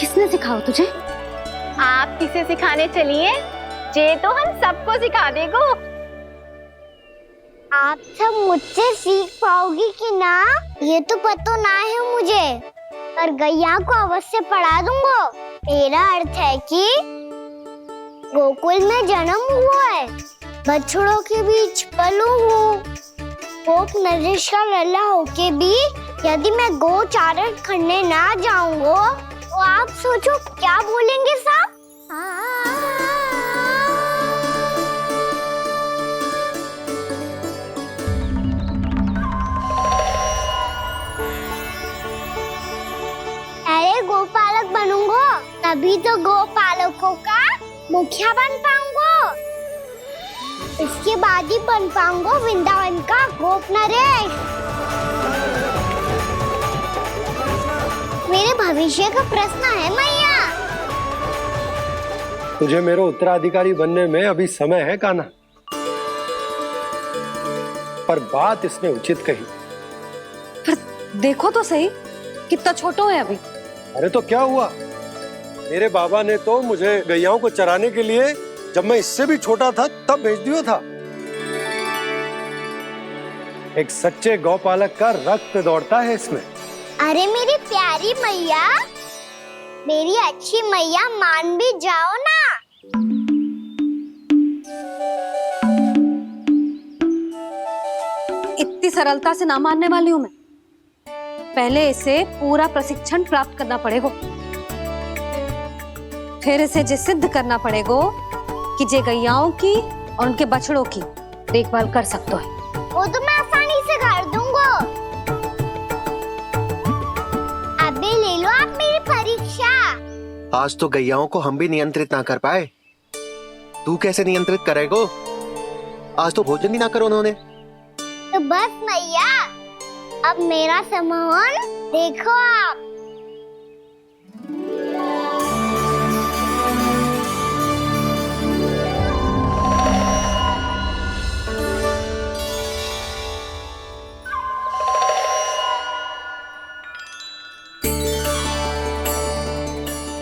किसने सिखाओ तुझे? आप किसे सिखाने चलिए, जे तो हम सबको सिखा देगो। आप सब मुझसे सीख पाओगी कि ना ये तो पता ना है मुझे, पर गैया को अवश्य पढ़ा दूंगा। मेरा अर्थ है कि गोकुल में जन्म हुआ है, बछड़ों के बीच पलू हूँ। गोप नरेश का लल्ला होके भी यदि मैं गोचारण करने ना जाऊंगा तो आप सोचो क्या बोलेंगे साहब? अरे गोपालक बनूंगा तभी तो गोपालकों का मुखिया बन पाऊंगा। इसके बाद ही बन पाऊंगा वृंदावन का गोप नरेश। मेरे भविष्य का प्रश्न है मैया। तुझे मेरा उत्तराधिकारी बनने में अभी समय है कान्हा, पर बात इसने उचित कही। पर देखो तो सही, कितना छोटो है अभी। अरे तो क्या हुआ, मेरे बाबा ने तो मुझे गैयाओं को चराने के लिए जब मैं इससे भी छोटा था तब भेज दिया था। एक सच्चे गौपालक का रक्त दौड़ता है इसमें। अरे मेरी प्यारी मैया, मेरी अच्छी मैया, मान भी जाओ ना। इतनी सरलता से ना मानने वाली हूं मैं। पहले इसे पूरा प्रशिक्षण प्राप्त करना पड़ेगा, फिर इसे ये सिद्ध करना पड़ेगा कि जे गैयाओं की और उनके बछड़ों की देखभाल कर सकते है। वो तो मैं आसानी से कर दूंगा। अबे ले लो आप मेरी परीक्षा। आज तो गैयाओं को हम भी नियंत्रित ना कर पाए, तू कैसे नियंत्रित करेगो? आज तो भोजन ही ना करो उन्होंने। तो बस मैया, अब मेरा सम्मान देखो आप।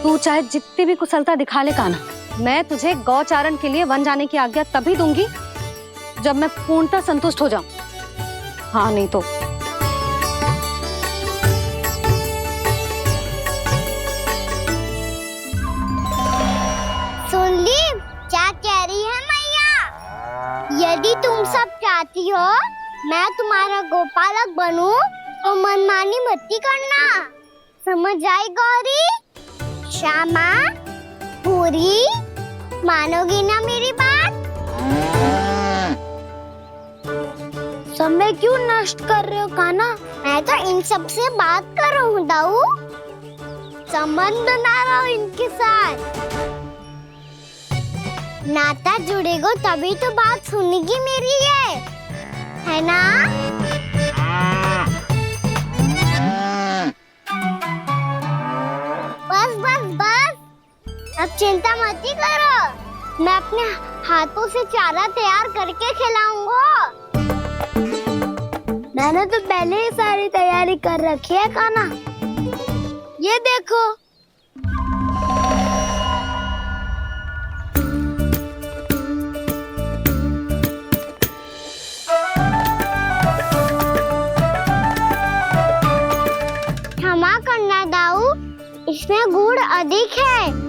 तू चाहे जितनी भी कुशलता दिखा ले कान्हा, मैं तुझे गौचारण के लिए वन जाने की आज्ञा तभी दूंगी जब मैं पूर्णतः संतुष्ट हो जाऊं। हाँ नहीं तो सुन ली क्या कह रही है मैया? यदि तुम सब चाहती हो मैं तुम्हारा गोपालक बनूं तो मनमानी मत करना, समझ आई गौरी? श्यामा, पूरी, मानोगी ना मेरी बात? समय क्यों नष्ट कर रहे हो कान्हा? मैं तो इन सब से बात कर रहा हूँ दाऊ, संबंध बना रहा हूँ इनके साथ। नाता जुड़ेगा तभी तो बात सुनेगी मेरी, ये है ना? बस बस बस, अब चिंता मत ही करो, मैं अपने हाथों से चारा तैयार करके खिलाऊंगा। मैंने तो पहले ही सारी तैयारी कर रखी है कान्हा, ये देखो। क्षमा करना दाऊ, इसमें गुड़ अधिक है।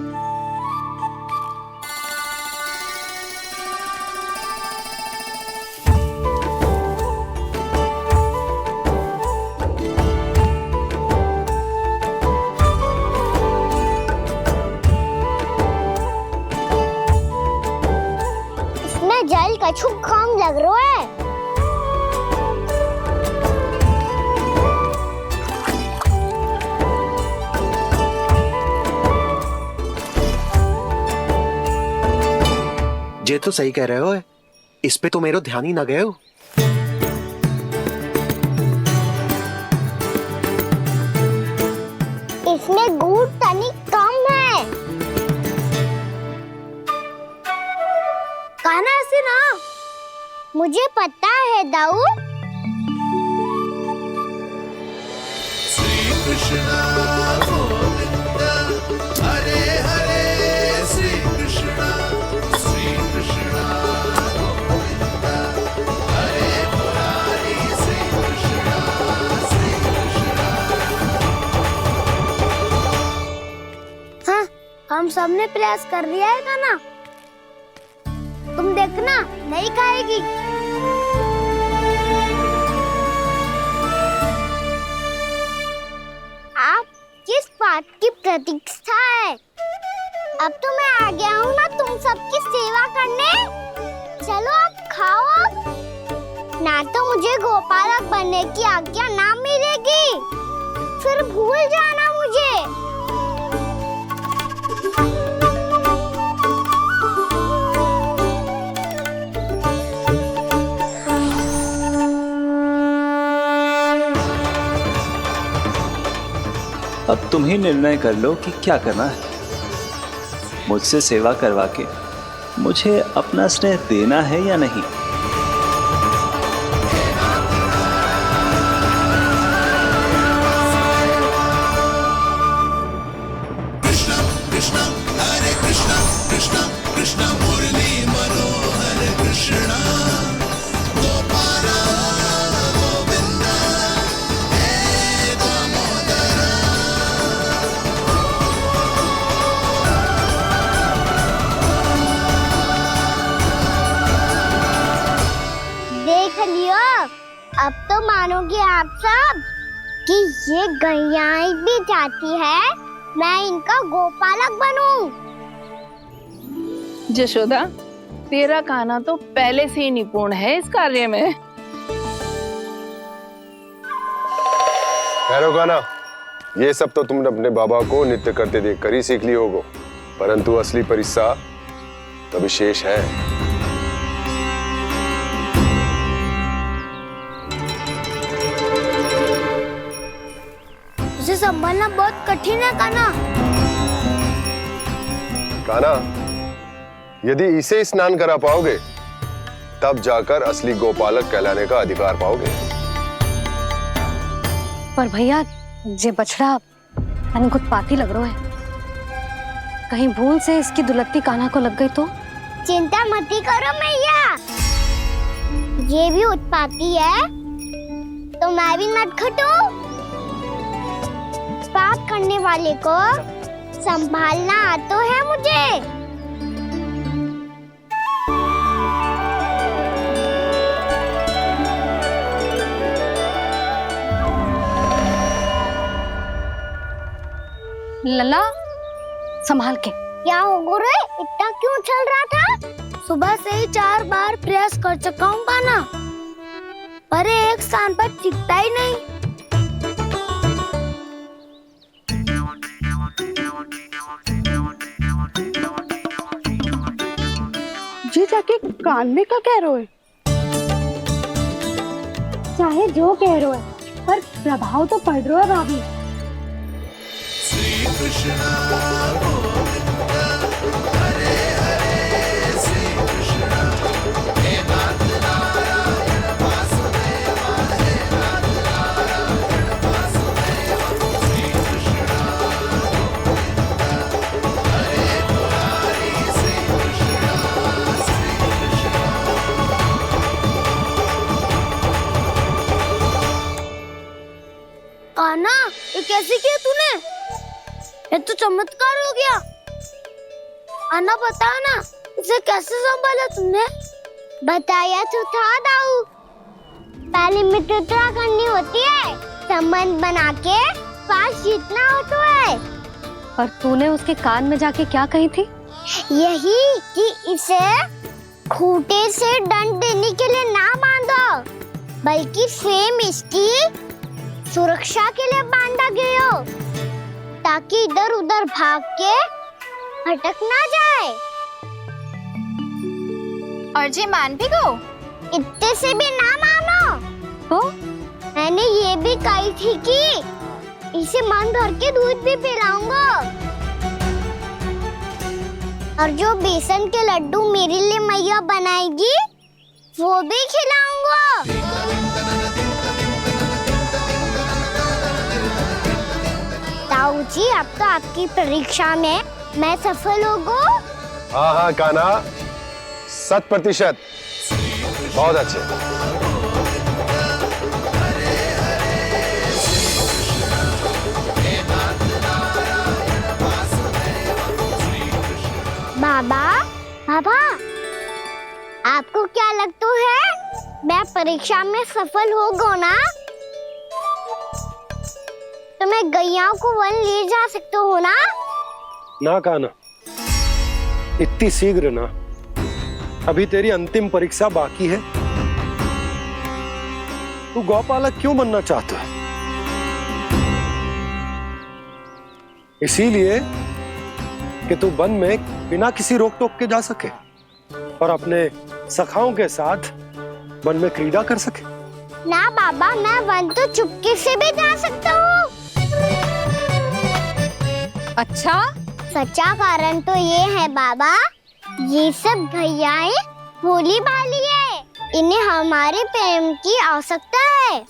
इसमें जल कछु कम लग रहा है। ये तो सही कह रहे हो, इस पे तो मेरा ध्यान ही ना गए हो। इसमें गुड़ तनिक कम है। कान्हा ऐसे ना, मुझे पता है दाऊ। श्री कृष्ण गोविंद हम सब ने प्रयास कर लिया है कान्हा। तुम देखना नहीं खाएगी। आप किस बात की प्रतीक्षा है? अब तो मैं आ गया हूँ ना तुम सबकी सेवा करने। चलो अब खाओ अब। ना तो मुझे गोपालक बनने की आज्ञा ना मिलेगी, फिर भूल जाना मुझे। अब तुम ही निर्णय कर लो कि क्या करना है। मुझसे सेवा करवा के मुझे अपना स्नेह देना है या नहीं। देख लियो, अब तो मानोगे आप सब कि ये गैयाएं भी चाहती है मैं इनका गोपालक बनूं। जशोदा, तेरा कान्हा तो पहले से ही निपुण है इस कार्य में। खैर कान्हा, ये सब तो तुमने अपने बाबा को नृत्य करते देखकर ही सीख ली होगो, परंतु असली परिस्सा तो विशेष है। उसे संभालना बहुत कठिन है कान्हा। कान्हा, यदि इसे स्नान करा पाओगे तब जाकर असली गोपालक कहलाने का अधिकार पाओगे। पर भैया, ये बछड़ा उत्पाती लग रहा है। कहीं भूल से इसकी दुलत्ती कान्हा को लग गई तो? चिंता मत करो मैया, ये भी उत्पाती है तो मैं भी नटखट हूँ। पाप करने वाले को संभालना आता है मुझे। लला, संभाल के। क्या हो गुरु, इतना क्यों चल रहा था? सुबह से ही 4 बार प्रयास कर चुका हूँ कान्हा, पर एक स्थान पर टिकता ही नहीं। जी जाके कान में का कह रहे हो? चाहे जो कह रहे है, पर प्रभाव तो पड़ रहा है भाभी। श्री कृष्णा गोविंद हरे हरे, श्री कृष्णा हे नाथ नारायण वासुदेव, हे नाथ नारायण वासुदेव, श्री कृष्णा गोविंद हरे मुरारी, श्री कृष्णा, श्री कृष्णा। कान्हा, ये कैसे किया तूने? ये तो चमत्कार हो गया। अन्ना बता ना, इसे कैसे संभाला तुमने? बताया तो था दाऊ। पहले मित्रता करनी होती है, संबंध बना के पास जीतना होता है। और तूने उसके कान में जाके क्या कही थी? यही कि इसे खूंटे से दंड देने के लिए ना बांधो, बल्कि स्वयं इसकी सुरक्षा के लिए बांधा गया हो, ताकि इधर उधर भाग के भटक ना जाए। और जी मान भी गो? इतने से भी ना मानो। तो मैंने ये भी कही थी कि इसे मन भर के दूध भी पिलाऊंगा, और जो बेसन के लड्डू मेरे लिए मैया बनाएगी वो भी खिलाऊंगा। ताऊ जी, अब तो आपकी परीक्षा में मैं सफल हो गो। हाँ हाँ कान्हा, 100%। बहुत अच्छे। बाबा बाबा, आपको क्या लगता है मैं परीक्षा में सफल हो गो ना तो मैं गैयाओं को वन ले जा सकता हूँ ना? ना कान्हा, इतनी शीघ्र ना, अभी तेरी अंतिम परीक्षा बाकी है। तू गौपालक क्यों बनना चाहता है? इसीलिए कि तू वन में बिना किसी रोक टोक के जा सके और अपने सखाओं के साथ वन में क्रीड़ा कर सके। ना बाबा, मैं वन तो चुपके से भी जा सकता हूँ। अच्छा, सच्चा कारण तो ये है बाबा, ये सब भैयाएं भोली भाली है, इन्हें हमारे प्रेम की आवश्यकता है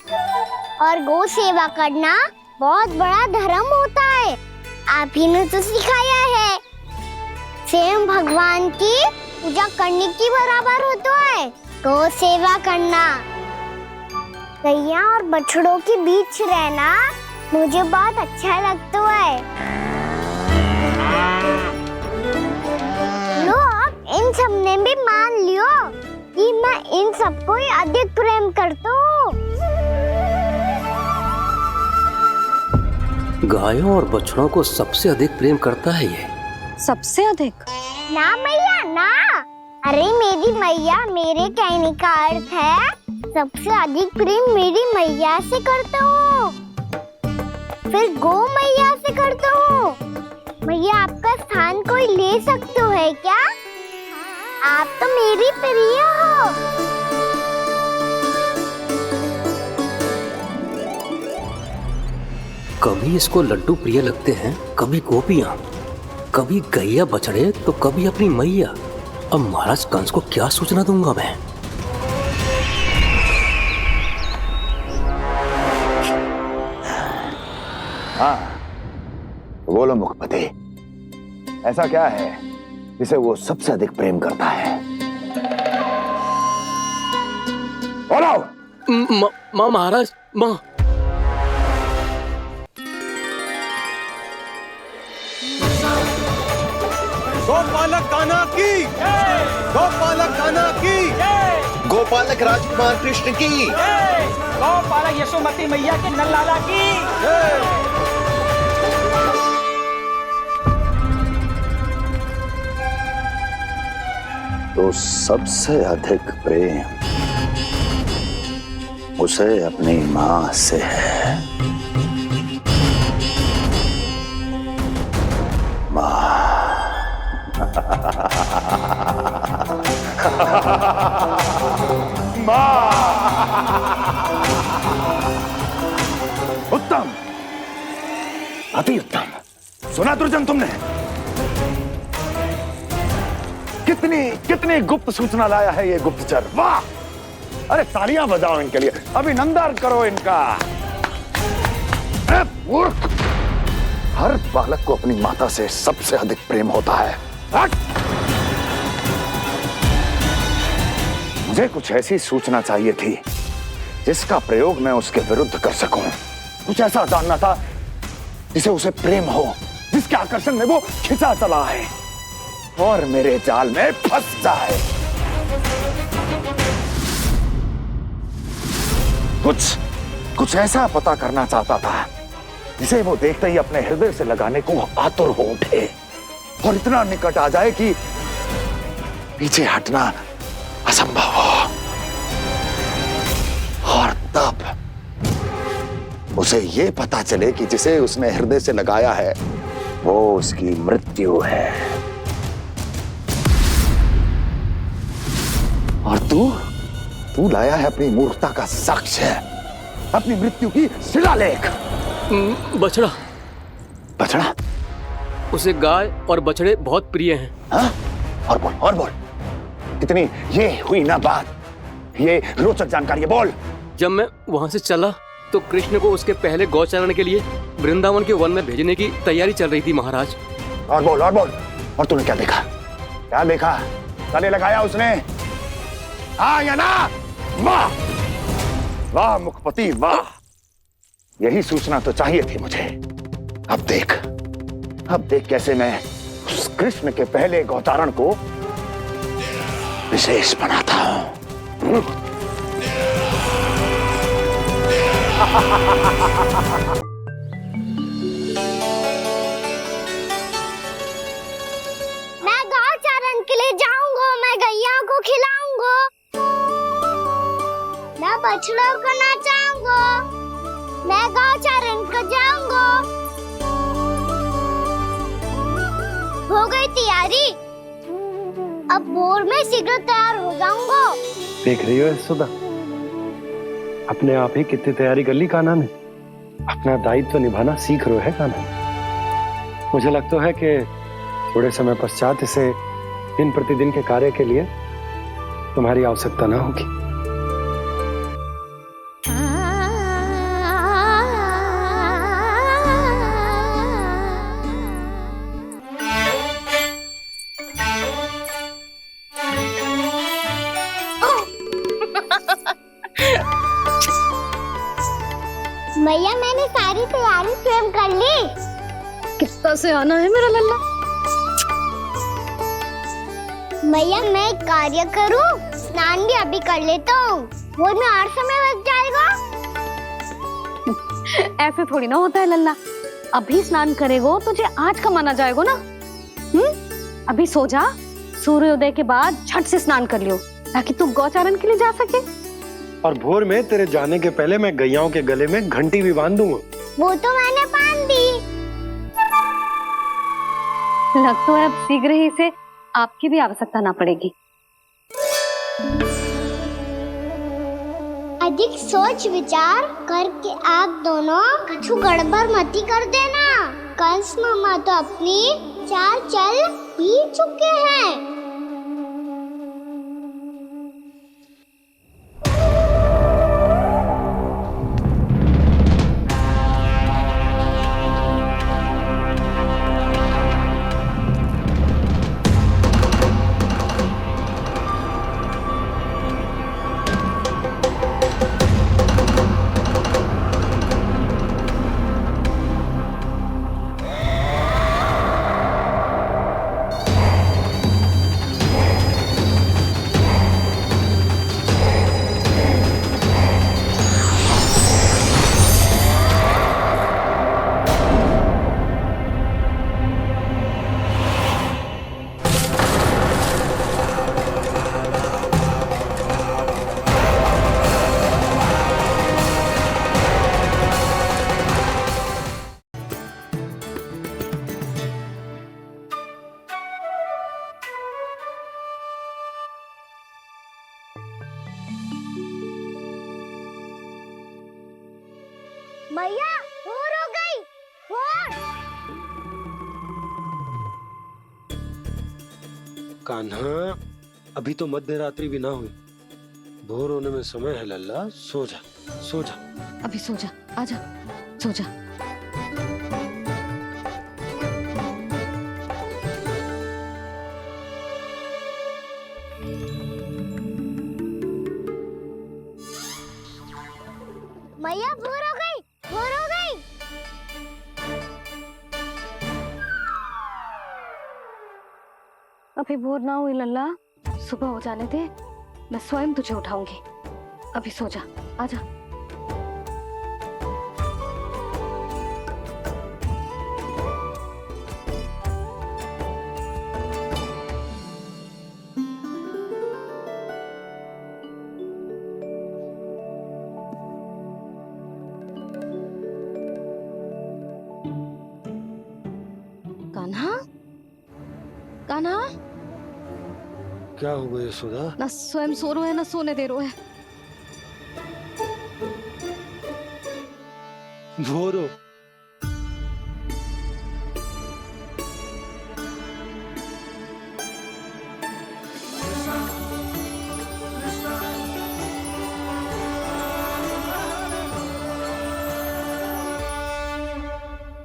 और गौ सेवा करना बहुत बड़ा धर्म होता है। आप ही ने तो सिखाया है, स्वयं भगवान की पूजा करने की बराबर होता है गौ सेवा करना। गैया और बछड़ों के बीच रहना मुझे बहुत अच्छा लगता है। लो, अब इन सब ने भी मान लियो कि मैं इन सबको ही अधिक प्रेम करता हूँ। गायों और बछड़ों को सबसे अधिक प्रेम करता है ये। सबसे अधिक? ना मैया ना, अरे मेरी मैया, मेरे कहने का अर्थ है सबसे अधिक प्रेम मेरी मैया से करता हूँ, फिर गौ मैया से करता हूँ। मैया, आपका स्थान कोई ले सकते है क्या? आप तो मेरी प्रिय हो। कभी इसको लड्डू प्रिय लगते हैं, कभी गोपियां, कभी गैया बछड़े, तो कभी अपनी मैया। अब महाराज कंस को क्या सूचना दूंगा मैं? हाँ, बोलो मुखपति, ऐसा क्या है जिसे वो सबसे अधिक प्रेम करता है? बोलो। माँ महाराज, माँ। गोपालक कान्हा की, गोपालक कान्हा की, गोपालक राजकुमार कृष्ण की, गौपालक यशोमती मैया के नल्लाला की। तो सबसे अधिक प्रेम उसे अपनी माँ से है। माँ। उत्तम, अति उत्तम। सुना दुर्जन तुमने? कितनी कितनी गुप्त सूचना लाया है ये गुप्तचर। वाह! अरे तालियां बजाओ इनके लिए, अभिनंदन करो इनका। मूर्ख! हर बालक को अपनी माता से सबसे अधिक प्रेम होता है। मुझे कुछ ऐसी सूचना चाहिए थी जिसका प्रयोग मैं उसके विरुद्ध कर सकूं। कुछ ऐसा जानना था जिसे उसे प्रेम हो, जिसके आकर्षण में वो खिंचा चला है और मेरे जाल में फंस जाए। कुछ ऐसा पता करना चाहता था जिसे वो देखते ही अपने हृदय से लगाने को आतुर हो उठे और इतना निकट आ जाए कि पीछे हटना असंभव हो। और तब उसे ये पता चले कि जिसे उसने हृदय से लगाया है वो उसकी मृत्यु है। और तू लाया है अपनी मूर्खता का साक्ष्य, अपनी मृत्यु की शिलालेख। बछड़ा। बछड़ा? उसे गाय और बछड़े बहुत प्रिय हैं। हाँ? और बोल। इतनी ये हुई ना बात, ये रोचक जानकारी है, बोल। जब मैं वहां से चला तो कृष्ण को उसके पहले गौचारण के लिए वृंदावन के वन में भेजने की तैयारी चल रही थी महाराज। और बोल। और तूने क्या देखा? गले लगाया उसने? हाँ या ना? वाह मुखपति, वाह! यही सूचना तो चाहिए थी मुझे। अब देख कैसे मैं उस कृष्ण के पहले गोचारण को विशेष बनाता हूं। मैं गौचारण के लिए जाऊंगा, मैं गैया को खिलाऊंगा, मैं बछड़ों को नचाऊंगा, मैं गौचारण को जाऊंगा। हो गई तैयारी, अब भोर में शीघ्र तैयार हो जाऊंगा। देख रही हो यशोदा, अपने आप ही कितनी तैयारी कर ली कान्हा ने। अपना दायित्व निभाना सीख रहे है कान्हा। मुझे लगता है कि थोड़े समय पश्चात इसे दिन प्रतिदिन के कार्य के लिए तुम्हारी आवश्यकता ना होगी। भैया मैंने सारी तैयारी स्वयं कर ली। कितना से आना है मेरा लल्ला? भैया मैं एक कार्य करूं, स्नान भी अभी कर लेता हूँ, वो में और समय लग जाएगा। ऐसे थोड़ी ना होता है लल्ला, अभी स्नान करेगो तुझे आज का माना जाएगा ना। अभी सो जा, सूर्योदय के बाद झट से स्नान कर लियो ताकि तू गौचारण के लिए जा सके। और भोर में तेरे जाने के पहले मैं गैयाओं के गले में घंटी भी बांध दूंगा। वो तो मैंने बांध दी। लग तो है अब शीघ्र ही इसे आपकी भी आवश्यकता ना पड़ेगी। अधिक सोच विचार करके आप दोनों कछु गड़बड़ मती कर देना। कंस मामा तो अपनी चाल चल ही चुके हैं। भैया भोर हो गई, भोर। कान्हा, अभी तो मध्य रात्रि भी ना हुई, भोर होने में समय है लल्ला। सो जा, सो जा। अभी सो जा, आजा, सो जा। भैया भोर हो गई, भोर हो गई। अभी भोर ना हुई लल्ला, सुबह हो जाने दे, मैं स्वयं तुझे उठाऊंगी। अभी सो जा, आजा। कान्हा, कान्हा, क्या हो गया यशोदा? ना स्वयं सो रहे है ना सोने दे रहे है। भोर हो।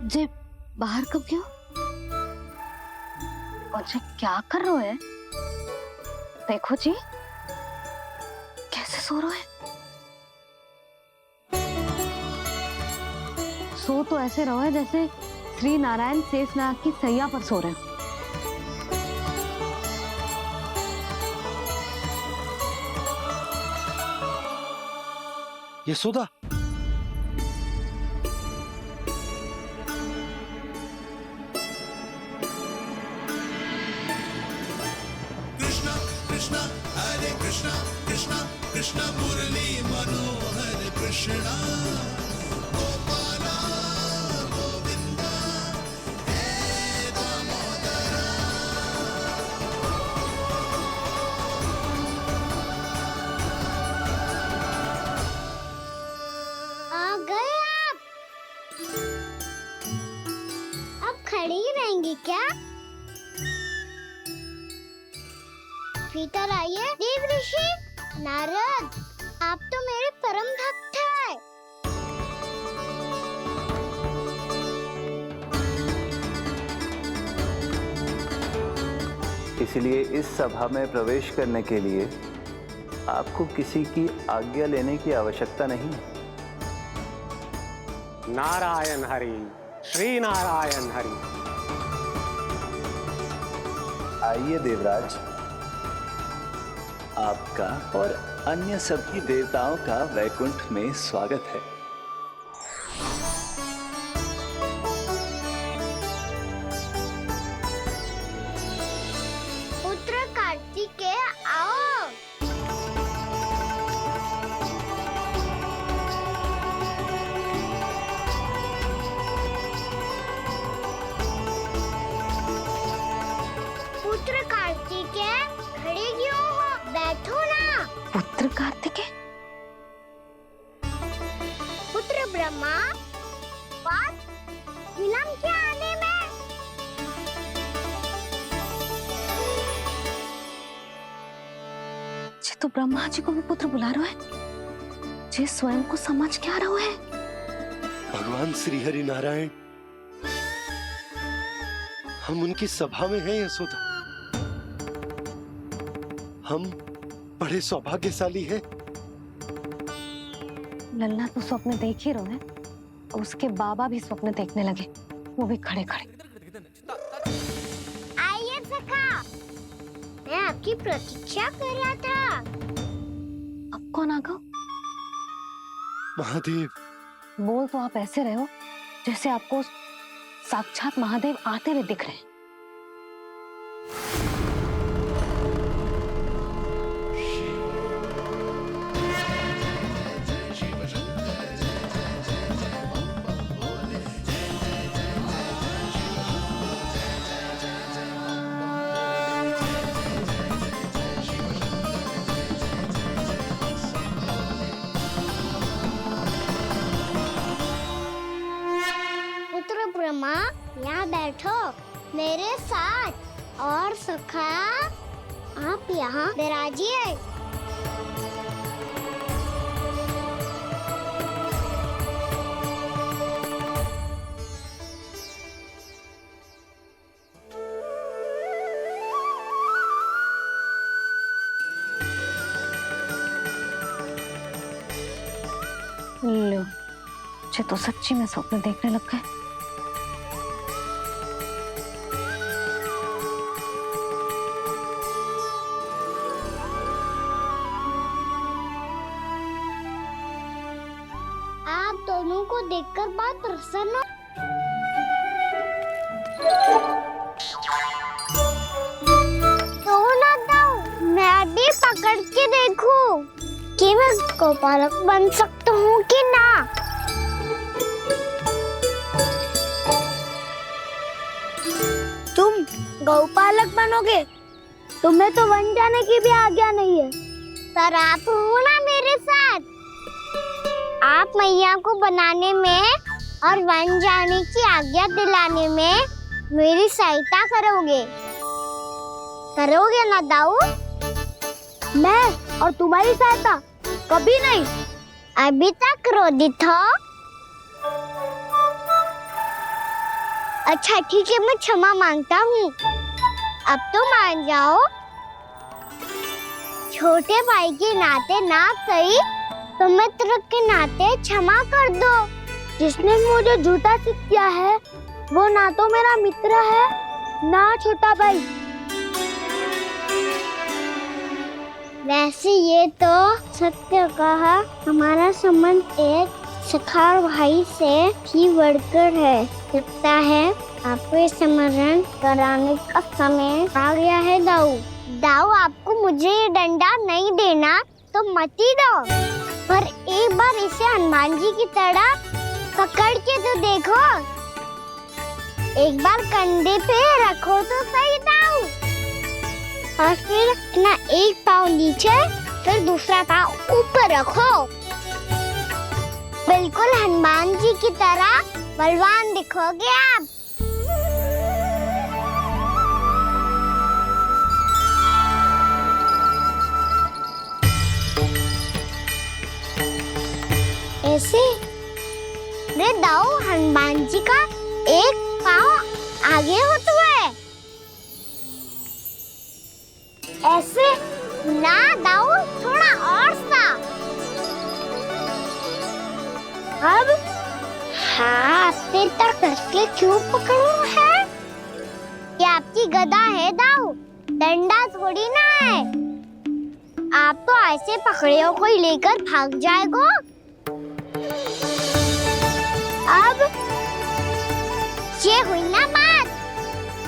जे बाहर कब क्यों? और जे क्या कर रहे है? देखो जी, कैसे सो रहे हैं। सो तो ऐसे रहो है जैसे श्री नारायण शेषनाग की सैया पर सो रहे हैं। यशोदा, आ गए आप। अब खड़ी ही रहेंगी क्या? भीतर आइए। देव ऋषि, नारद, आप तो मेरे परम भक्त हैं। इसलिए इस सभा में प्रवेश करने के लिए आपको किसी की आज्ञा लेने की आवश्यकता नहीं है। नारायण हरि, श्री नारायण हरि। आइए देवराज, आपका और अन्य सभी देवताओं का वैकुंठ में स्वागत है। पुत्र कार्तिकेय, आओ। पुत्र कार्तिकेय, खड़े क्यों हो? बैठो ना। पुत्र कार्तिकेय? पुत्र ब्रह्मा, बात विलंब क्या आने में? जे तो ब्रह्मा जी को भी पुत्र बुला रहा है, जे स्वयं को समझ क्या रहा है। भगवान श्री हरि नारायण, हम उनकी सभा में हैं यशोदा। हम बड़े सौभाग्यशाली हैं। लल्ला तो स्वप्न देख ही रहे हैं, और उसके बाबा भी स्वप्न देखने लगे, वो भी खड़े खड़े। आइए सखा, मैं आपकी प्रतीक्षा कर रहा था। अब कौन आ गया? महादेव। बोल तो आप ऐसे रहे हो जैसे आपको साक्षात महादेव आते हुए दिख रहे हैं। पुत्र ब्रह्मा, यहाँ बैठो मेरे साथ। और सखा, आप यहाँ विराजिए। लो, मुझे तो सच्ची में स्वप्न देखने लग गए। आप दोनों को देखकर बहुत प्रसन्न हो। तो ना दो, मैं भी पकड़ के देखूं कि मैं गोपालक बन सकता हूँ कि ना। तुम गौपालक बनोगे? तुम्हें तो वन जाने की भी आज्ञा नहीं है, पर आप हो ना मेरे साथ। आप मैया को बनाने में और वन जाने की आज्ञा दिलाने में मेरी सहायता करोगे? करोगे ना दाऊ? मैं और तुम्हारी सहायता कभी नहीं। अभी तक क्रोधित हो? अच्छा ठीक है, मैं क्षमा मांगता हूँ। अब तो मान जाओ। छोटे भाई के नाते ना सही तो मित्र के नाते क्षमा कर दो। जिसने मुझे झूठा सिद्ध किया है वो ना तो मेरा मित्र है ना छोटा भाई। वैसे ये तो सत्य कहा, हमारा संबंध एक सखार भाई से भी बढ़कर है। लगता है आपको स्मरण कराने का समय आ गया है दाऊ। दाऊ, आपको मुझे ये डंडा नहीं देना तो मत ही दो, पर एक बार इसे हनुमान जी की तरह पकड़ के तो देखो। एक बार कंधे पे रखो तो सही दाऊ, और फिर अपना एक पाँव नीचे फिर दूसरा पाँव ऊपर रखो। बिल्कुल हनुमान जी की तरह बलवान दिखोगे आप। ऐसे रे दाऊ, हनुमान जी का एक पाँव आगे होता है। ऐसे ना दाऊ, थोड़ा और सा। अब हाथ पे तक कसके क्यों पकड़ो है? ये आपकी गदा है दाऊ, डंडा थोड़ी ना है। आप तो ऐसे पकड़े हो कोई लेकर भाग जाएगा। अब ये हुई ना बात,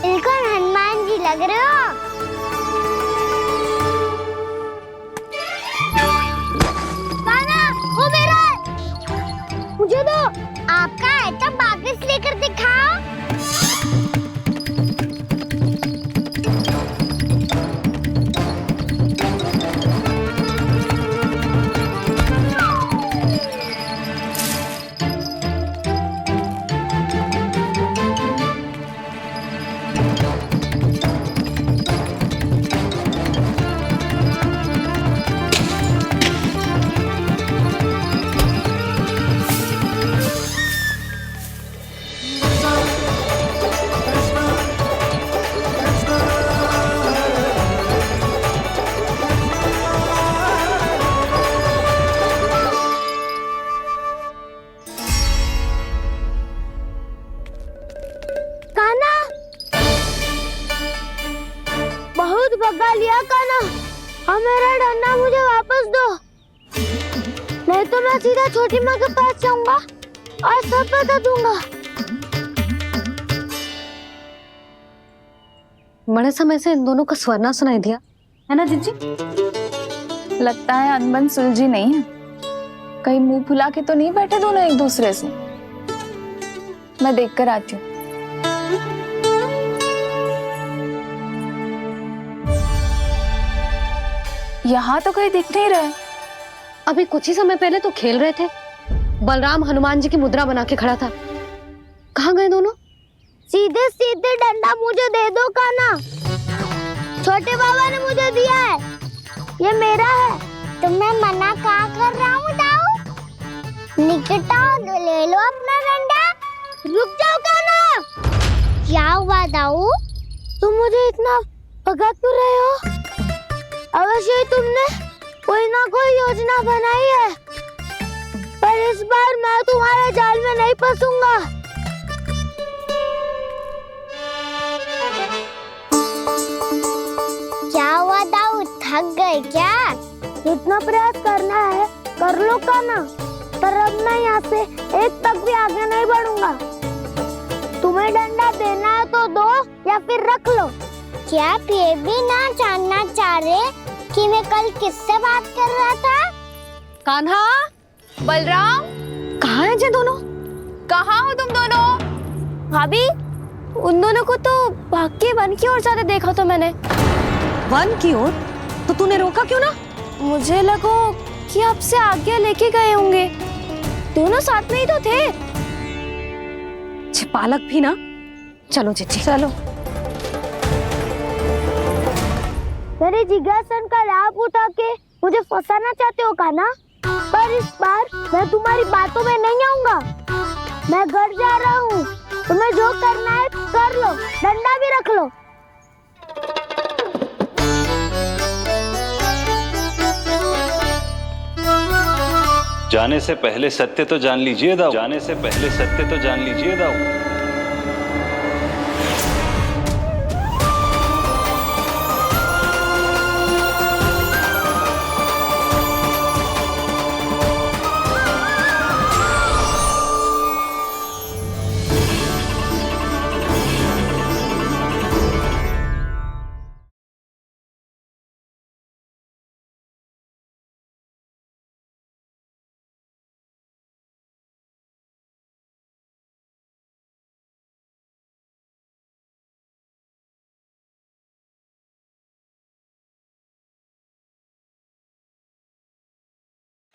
बिल्कुल हनुमान जी लग रहे हो। कान्हा, वो मेरा मुझे दो। आपका है तब वापस लेकर दिखाओ। भगा लिया कान्हा, अब मेरा डंडा मुझे वापस दो, नहीं तो मैं सीधा छोटी माँ के पास जाऊंगा और सब बता दूंगा। बड़े समय से इन दोनों का स्वर ना सुनाई दिया, है ना जीजी? लगता है अनबन सुलझी नहीं है। कहीं मुंह फुला के तो नहीं बैठे दोनों एक दूसरे से। मैं देख कर आती हूँ। यहाँ तो कहीं दिख नहीं रहा। अभी कुछ ही समय पहले तो खेल रहे थे। बलराम हनुमान जी की मुद्रा बना के खड़ा था। कहाँ गए दोनों? सीधे सीधे डंडा मुझे दे दो कान्हा, छोटे बाबा ने मुझे दिया है, ये मेरा है। तो मैं मना कहाँ कर रहा हूँ दाऊ? निकट आओ, ले लो अपना डंडा। रुक जाओ कान्हा। क्या हुआ दाऊ, तुम मुझे इतना भगा क्यों रहे हो? अवश्य ही तुमने कोई ना कोई योजना बनाई है, पर इस बार मैं तुम्हारे जाल में नहीं फंसूंगा। क्या हुआ दाऊ, थक गए क्या? जितना प्रयास करना है कर लो कान्हा, पर अब मैं यहाँ से एक तक भी आगे नहीं बढ़ूंगा। तुम्हें डंडा देना है तो दो या फिर रख लो। क्या आप ये भी ना जानना चाह रहे कि मैं कल किससे बात कर रहा था? कान्हा, बलराम, कहाँ है ये दोनों? कहाँ हो तुम दोनों? भाभी, उन दोनों को तो भाग के वन की ओर जाते देखा तो मैंने। वन की ओर? तो तूने रोका क्यों ना? मुझे लगा कि आपसे आगे लेके गए होंगे, दोनों साथ में ही तो थे। पालक भी ना। चलो जीजी चलो। मेरे जिज्ञासन का लाभ उठा के मुझे फंसाना चाहते हो कान्हा, पर इस बार मैं तुम्हारी बातों में नहीं आऊंगा। मैं घर जा रहा हूँ, तुम्हें जो करना है कर लो, डंडा भी रख लो। जाने से पहले सत्य तो जान लीजिए दाऊ। जाने से पहले सत्य तो जान लीजिए दाऊ।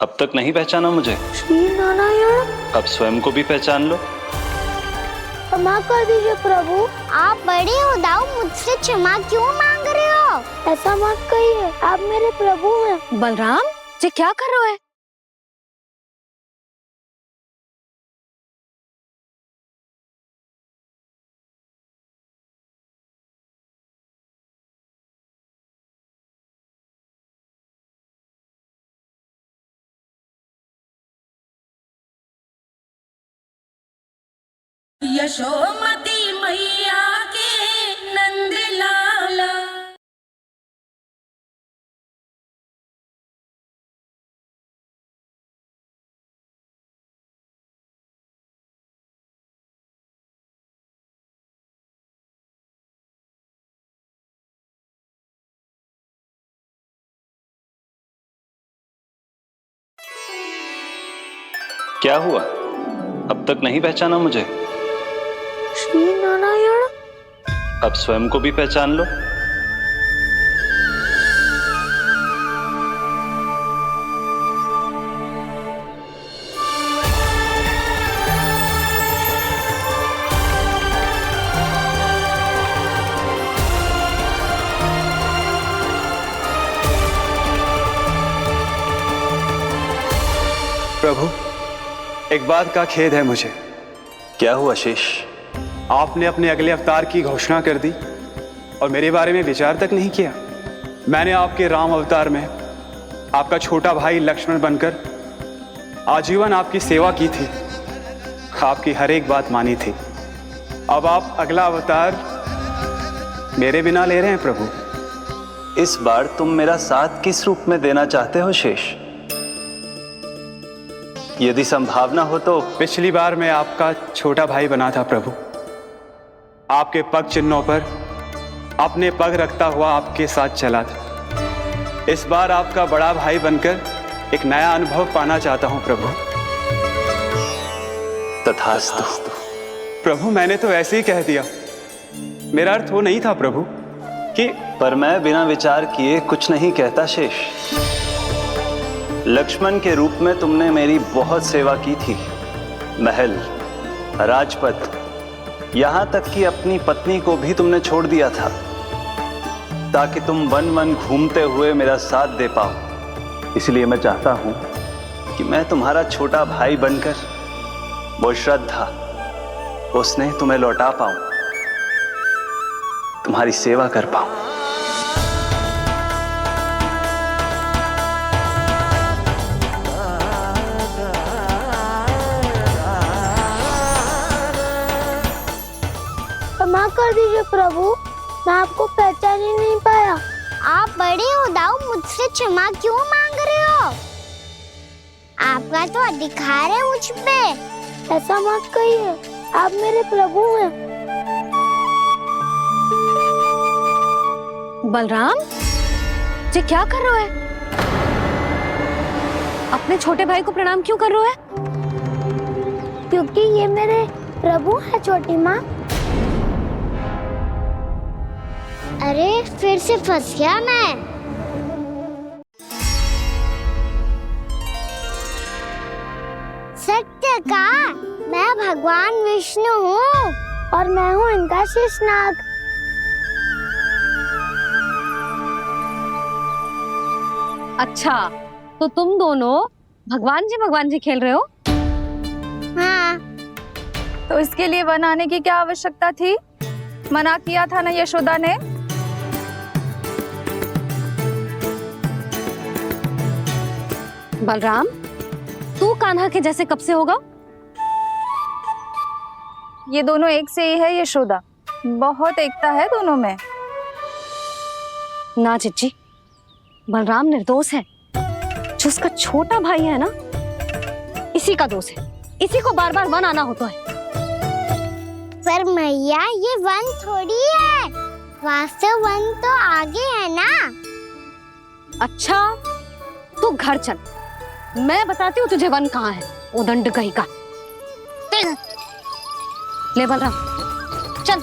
अब तक नहीं पहचाना मुझे? श्री नारायण। अब स्वयं को भी पहचान लो। क्षमा कर दीजिए प्रभु। आप बड़े हो दाऊ, मुझसे क्षमा क्यों मांग रहे हो? ऐसा मत कहिए, आप मेरे प्रभु हैं। बलराम ये क्या कर रहे हो? यशोमती मैया के नंद लाला। क्या हुआ? अब तक नहीं पहचाना मुझे? श्री नारायण। अब स्वयं को भी पहचान लो। प्रभु, एक बात का खेद है मुझे। क्या हुआ शेष? आपने अपने अगले अवतार की घोषणा कर दी और मेरे बारे में विचार तक नहीं किया। मैंने आपके राम अवतार में आपका छोटा भाई लक्ष्मण बनकर आजीवन आपकी सेवा की थी, आपकी हर एक बात मानी थी। अब आप अगला अवतार मेरे बिना ले रहे हैं प्रभु। इस बार तुम मेरा साथ किस रूप में देना चाहते हो शेष? यदि संभावना हो तो। पिछली बार मैं आपका छोटा भाई बना था प्रभु, आपके पग चिन्हों पर अपने पग रखता हुआ आपके साथ चला था। इस बार आपका बड़ा भाई बनकर एक नया अनुभव पाना चाहता हूं प्रभु। तथास्तु। प्रभु, मैंने तो ऐसे ही कह दिया, मेरा अर्थ वो नहीं था प्रभु कि। पर मैं बिना विचार किए कुछ नहीं कहता शेष। लक्ष्मण के रूप में तुमने मेरी बहुत सेवा की थी। महल, राजपथ, यहां तक कि अपनी पत्नी को भी तुमने छोड़ दिया था ताकि तुम वन वन घूमते हुए मेरा साथ दे पाओ। इसलिए मैं चाहता हूं कि मैं तुम्हारा छोटा भाई बनकर वो श्रद्धा, वो स्नेह तुम्हें लौटा पाऊं, तुम्हारी सेवा कर पाऊं। क्षमा कर दीजिए प्रभु, मैं आपको पहचान ही नहीं पाया। आप बड़े हो दाऊ, मुझसे क्षमा क्यों मांग रहे हो? आपका तो अधिकार है मुझ पे। ऐसा मत कहिए, आप मेरे प्रभु हैं। बलराम ये क्या कर रहे हो? अपने छोटे भाई को प्रणाम क्यों कर रहे हो? क्योंकि ये मेरे प्रभु है छोटी माँ। अरे फिर से फंस गया मैं। सत्य का, मैं भगवान विष्णु हूँ और मैं हूँ इनका शेषनाग। अच्छा, तो तुम दोनों भगवान जी खेल रहे हो? हाँ। तो इसके लिए वन आने की क्या आवश्यकता थी? मना किया था ना यशोदा ने। बलराम, तू कान्हा के जैसे कब से होगा? ये दोनों एक से ही है यशोदा, बहुत एकता है दोनों में। ना चिच्ची, बलराम निर्दोष है। जो उसका छोटा भाई है ना, इसी का दोष है। इसी को बार बार वन आना होता है। पर मैया, ये वन थोड़ी है, वास्तव वन तो आगे है ना। अच्छा, तू घर चल, मैं बताती हूँ तुझे वन कहाँ है। उदंड कहीं का। ले बलराम चल।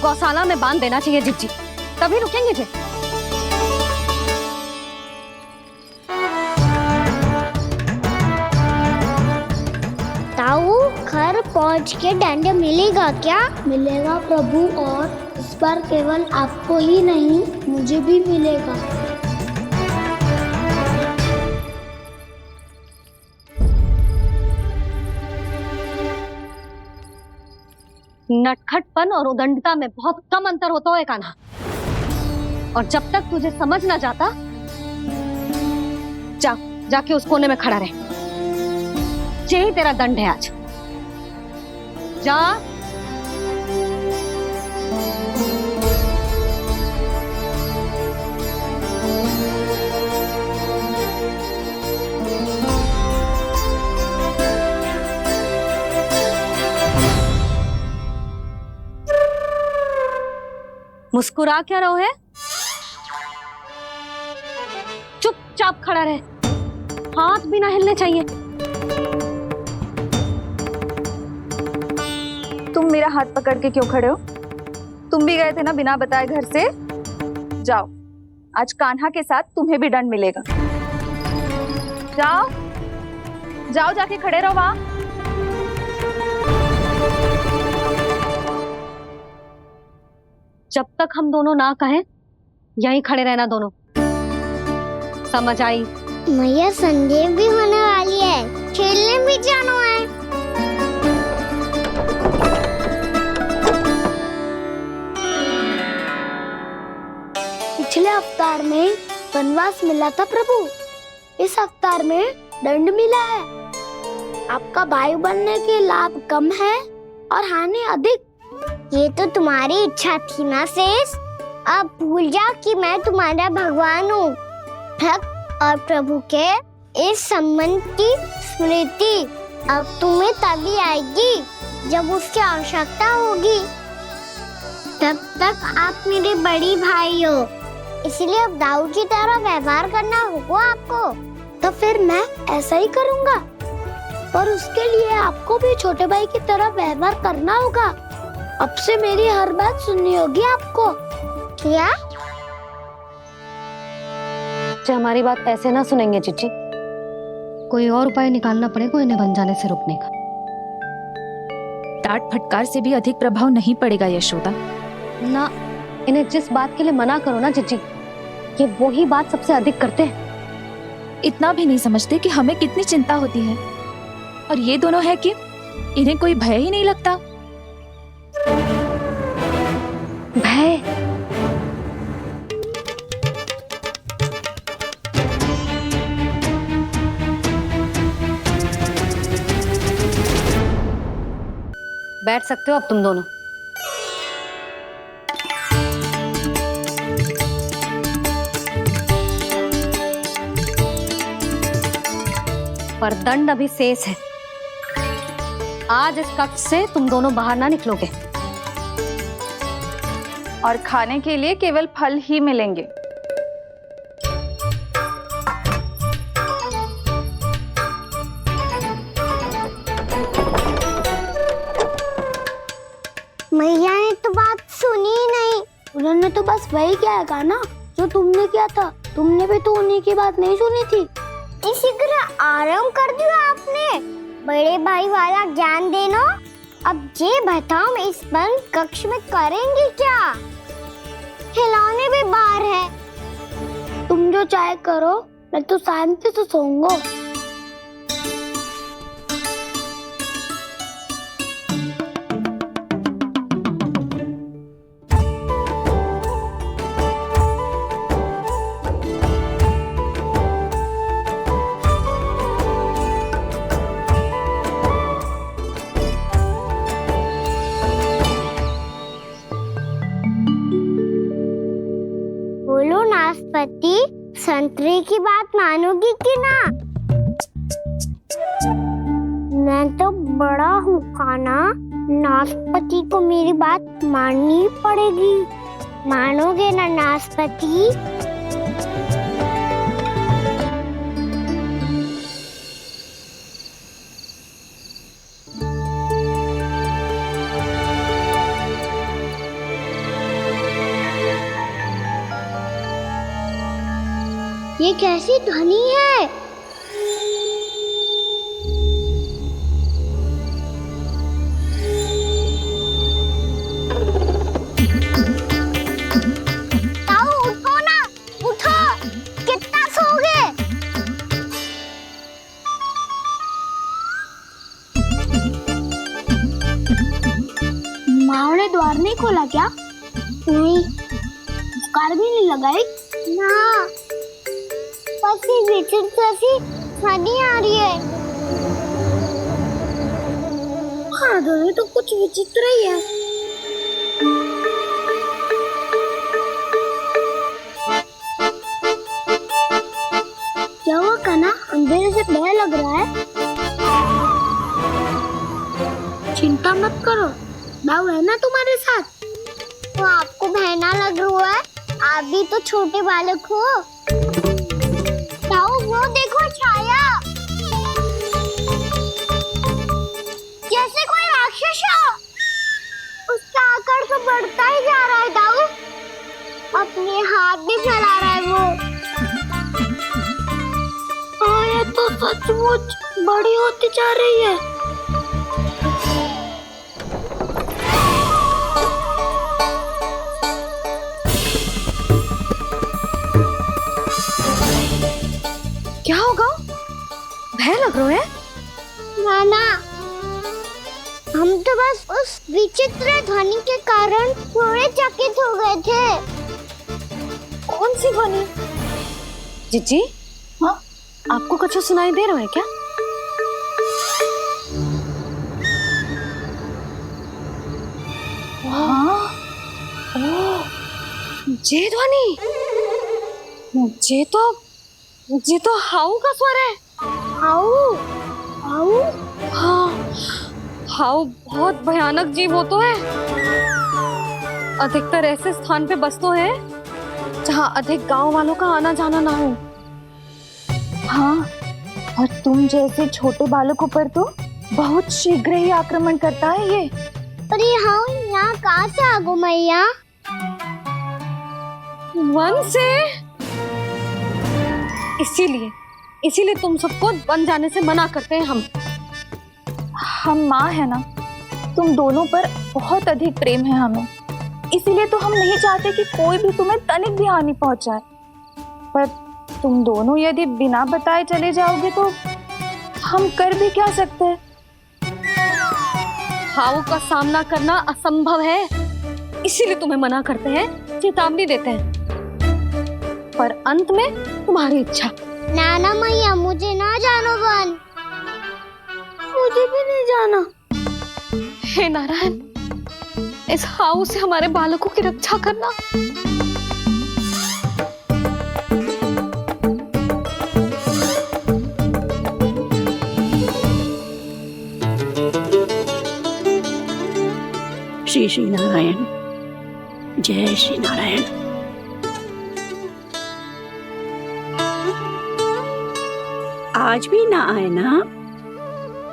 गौशाला में बांध देना चाहिए जिज्जी, तभी रुकेंगे जे। ताऊ, घर पहुंच के दंड मिलेगा क्या? मिलेगा प्रभु, और इस बार केवल आपको ही नहीं मुझे भी मिलेगा। नटखटपन और उदंडता में बहुत कम अंतर होता है कान्हा, और जब तक तुझे समझ ना जाता, जाके उस कोने में खड़ा रहे। यही तेरा दंड है आज। जा। मुस्कुरा क्या रहो है? चुपचाप खड़ा रहे, हाथ भी ना हिलने चाहिए। तुम मेरा हाथ पकड़ के क्यों खड़े हो? तुम भी गए थे ना बिना बताए घर से। जाओ, आज कान्हा के साथ तुम्हें भी दंड मिलेगा। जाओ जाओ, जाके खड़े रहो वहां। जब तक हम दोनों ना कहें, यहीं खड़े रहना दोनों। समझ आई? मैया, संडे भी होने वाली है, खेलने भी जाना है। पिछले अवतार में वनवास मिला था प्रभु, इस अवतार में दंड मिला है। आपका भाई बनने के लाभ कम है और हानि अधिक। ये तो तुम्हारी इच्छा थी ना शेष, अब भूल जा कि मैं तुम्हारा भगवान हूँ। भक्त और प्रभु के इस संबंध की स्मृति अब तुम्हें तभी आएगी जब उसकी आवश्यकता होगी। तब तक आप मेरे बड़ी भाई हो, इसलिए अब दाऊ की तरह व्यवहार करना होगा आपको। तो फिर मैं ऐसा ही करूँगा, पर उसके लिए आपको भी छोटे भाई की तरह व्यवहार करना होगा। अब से मेरी हर बात सुननी होगी आपको। क्या? हमारी बात ऐसे ना सुनेंगे चिच्ची, कोई और उपाय निकालना पड़ेगा इन्हें बन जाने से रुकने का। डांट फटकार से भी अधिक प्रभाव नहीं पड़ेगा यशोदा। ना, इन्हें जिस बात के लिए मना करो ना चिच्ची, ये वही बात सबसे अधिक करते हैं। इतना भी नहीं समझते कि हमें कितनी चिंता होती है, और ये दोनों है कि इन्हें कोई भय ही नहीं लगता। भय? बैठ सकते हो अब तुम दोनों। पर दंड अभी शेष है। आज इस कक्ष से तुम दोनों बाहर ना निकलोगे, और खाने के लिए केवल फल ही मिलेंगे। मैया ने तो बात सुनी ही नहीं। उन्होंने तो बस वही किया ना जो तुमने किया था। तुमने भी तो उन्हीं की बात नहीं सुनी थी। इसी तरह आराम कर दिया आपने। बड़े भाई वाला ज्ञान देना। अब ये बताओ, इस बंद कक्ष में करेंगे क्या? खिलौने भी बाहर है। तुम जो चाहे करो, मैं तो शांति से सोऊंगा। बोलो नाशपाती, संतरे की बात मानोगी कि ना? मैं तो बड़ा हूँ कान्हा, नाशपाती को मेरी बात माननी पड़ेगी। मानोगे ना नाशपाती? ये कैसी ध्वनि है? ताऊ उठो ना, उठो, कितना सोओगे? माँ ने द्वार नहीं खोला क्या? नहीं। कार भी नहीं लगाई? ना। बस ये विचित्र सी ध्वनि आ रही है। हाँ, ध्वनि तो कुछ विचित्र ही है। क्या हुआ कान्हा? अंधेरे से भय लग रहा है। चिंता मत करो, दाऊ है ना तुम्हारे साथ। तो आपको भय ना लग रहा है? आप भी तो छोटे बालक हो। दाऊ वो देखो छाया, जैसे कोई राक्षस हो। उसका आकार तो बढ़ता ही जा रहा है दाऊ। अपने हाथ भी फैला रहा है वो। ये तो सचमुच बड़ी होती जा रही है। क्या होगा? भय लग रहा है? नाना, हम तो बस उस विचित्र ध्वनि के कारण थोड़े चकित हो गए थे। कौन सी ध्वनि? जीजी, हाँ, आपको कुछ सुनाई दे रहा है क्या? हाँ, ओह, ये ध्वनि, ये तो हाउ का स्वर है। हाउ? हाउ? हाँ, हाउ बहुत भयानक जीव हो तो है। अधिकतर ऐसे स्थान पे बसते हैं जहाँ अधिक गांव वालों का आना जाना ना हो। हाँ, और तुम जैसे छोटे बालकों पर तो बहुत शीघ्र ही आक्रमण करता है ये। अरे हाँ, यहाँ कहाँ से आ गो मैया? वन से। इसीलिए तुम सबको वन जाने से मना करते हैं हम माँ है ना, तुम दोनों पर बहुत अधिक प्रेम है हमें, इसीलिए तो हम नहीं चाहते कि कोई भी तुम्हें तनिक भी हानि पहुंचाए। पर तुम दोनों यदि बिना बताए चले जाओगे तो हम कर भी क्या सकते हैं? हाउ का सामना करना असंभव है, इसीलिए तुम्हें मना करते हैं, चेतावनी देते हैं। पर अंत में तुम्हारी इच्छा। नाना मैया, मुझे ना जानो वन। मुझे भी नहीं जाना। हे नारायण, इस हाउ से हमारे बालकों की रक्षा करना। श्री श्री नारायण, जय श्री नारायण। आज भी ना आए ना?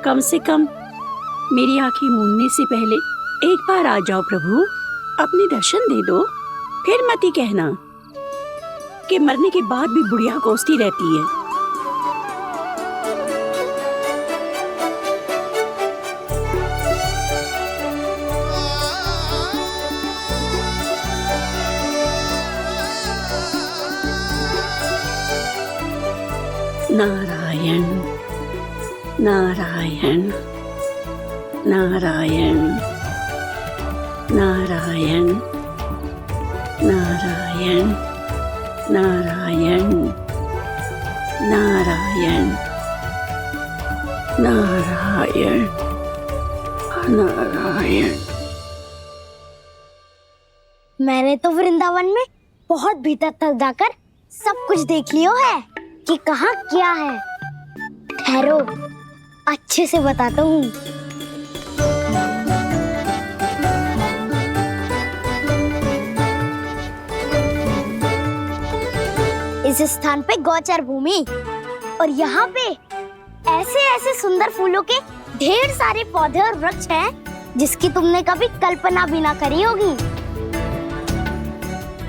कम से कम मेरी आंखें मूंदने से पहले एक बार आ जाओ प्रभु, अपने दर्शन दे दो। फिर मत ही कहना कि मरने के बाद भी बुढ़िया कोसती रहती है। नारायण नारायण नारायण नारायण नारायण नारायण नारायण नारायण नारायण। मैंने तो वृंदावन में बहुत भीतर तक जाकर सब कुछ देख लियो है कि कहाँ क्या है। ठहरो, अच्छे से बताता हूँ। इस स्थान पे गौचर भूमि और यहाँ पे ऐसे ऐसे सुंदर फूलों के ढेर सारे पौधे और वृक्ष हैं जिसकी तुमने कभी कल्पना भी ना करी होगी।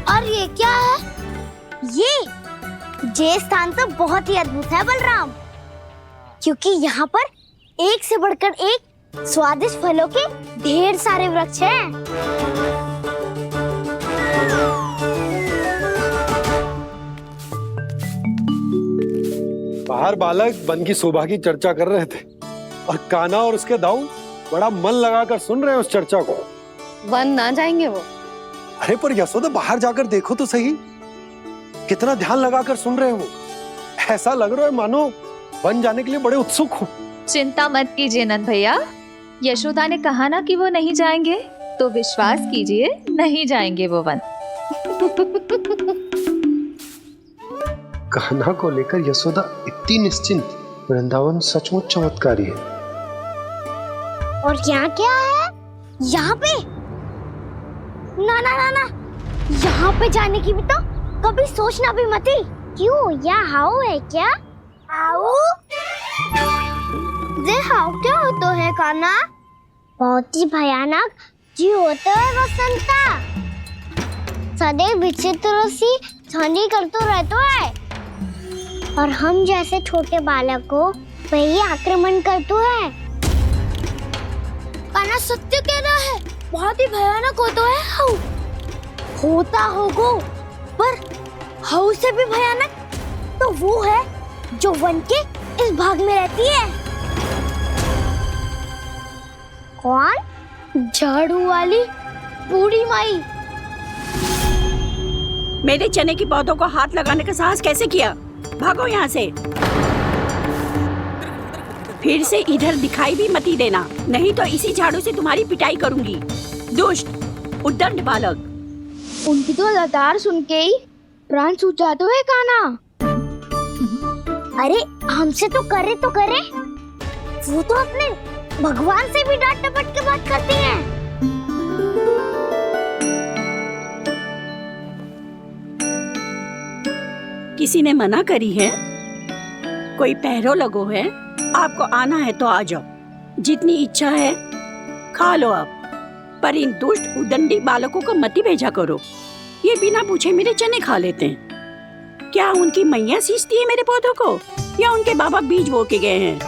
और ये क्या है? ये स्थान तो बहुत ही अद्भुत है बलराम, क्योंकि यहाँ पर एक से बढ़कर एक स्वादिष्ट फलों के ढेर सारे वृक्ष हैं। बाहर बालक वन की शोभा की चर्चा कर रहे थे और कान्हा और उसके दाऊ बड़ा मन लगाकर सुन रहे हैं उस चर्चा को। वन ना जाएंगे वो? अरे पर यशोदा बाहर जाकर देखो तो सही, कितना ध्यान लगाकर सुन रहे हो। ऐसा लग रहा है मानो वन जाने के लिए बड़े उत्सुक हो। चिंता मत कीजिए नंद भैया, यशोदा ने कहा ना कि वो नहीं जाएंगे, तो विश्वास कीजिए नहीं जाएंगे वो वन। कान्हा को लेकर यशोदा इतनी निश्चिंत, वृंदावन सचमुच चमत्कारी है। और यहाँ क्या है? यहाँ पे ना ना ना ना, यहाँ पे जाने की भी तो कभी सोचना भी मत ही। क्यों, यहाँ हाउ है क्या? हाउ? ये हाउ क्या होता है कान्हा? बहुत ही भयानक जी होता है वसंता, सदैव विचित्र सी ध्वनि करते रहता है और हम जैसे छोटे बालक को वही आक्रमण करते हैं। कान्हा सत्य कह रहा है, बहुत ही भयानक होता है हाउ। होता होगा, पर हाउ से भी भयानक तो वो है जो वन के इस भाग में रहती है। कौन? झाड़ू वाली बूढ़ी माई। मेरे चने की पौधों को हाथ लगाने का साहस कैसे किया? भागो यहाँ से, फिर से इधर दिखाई भी मत देना, नहीं तो इसी झाड़ू से तुम्हारी पिटाई करूंगी। दुष्ट उद्दंड बालक। उनकी तो लतार सुन के ही प्राण छूट जाते हुए कान्हा। अरे हमसे तो करे, वो तो अपने भगवान से भी डांट डपट के बात करती हैं। किसी ने मना करी है? कोई पहरो लगो है? आपको आना है तो आ जाओ, जितनी इच्छा है खा लो आप, पर इन दुष्ट उदंडी बालकों को मत ही भेजा करो। ये बिना पूछे मेरे चने खा लेते हैं। क्या उनकी मैया सींचती है मेरे पौधों को, या उनके बाबा बीज बो के गए हैं?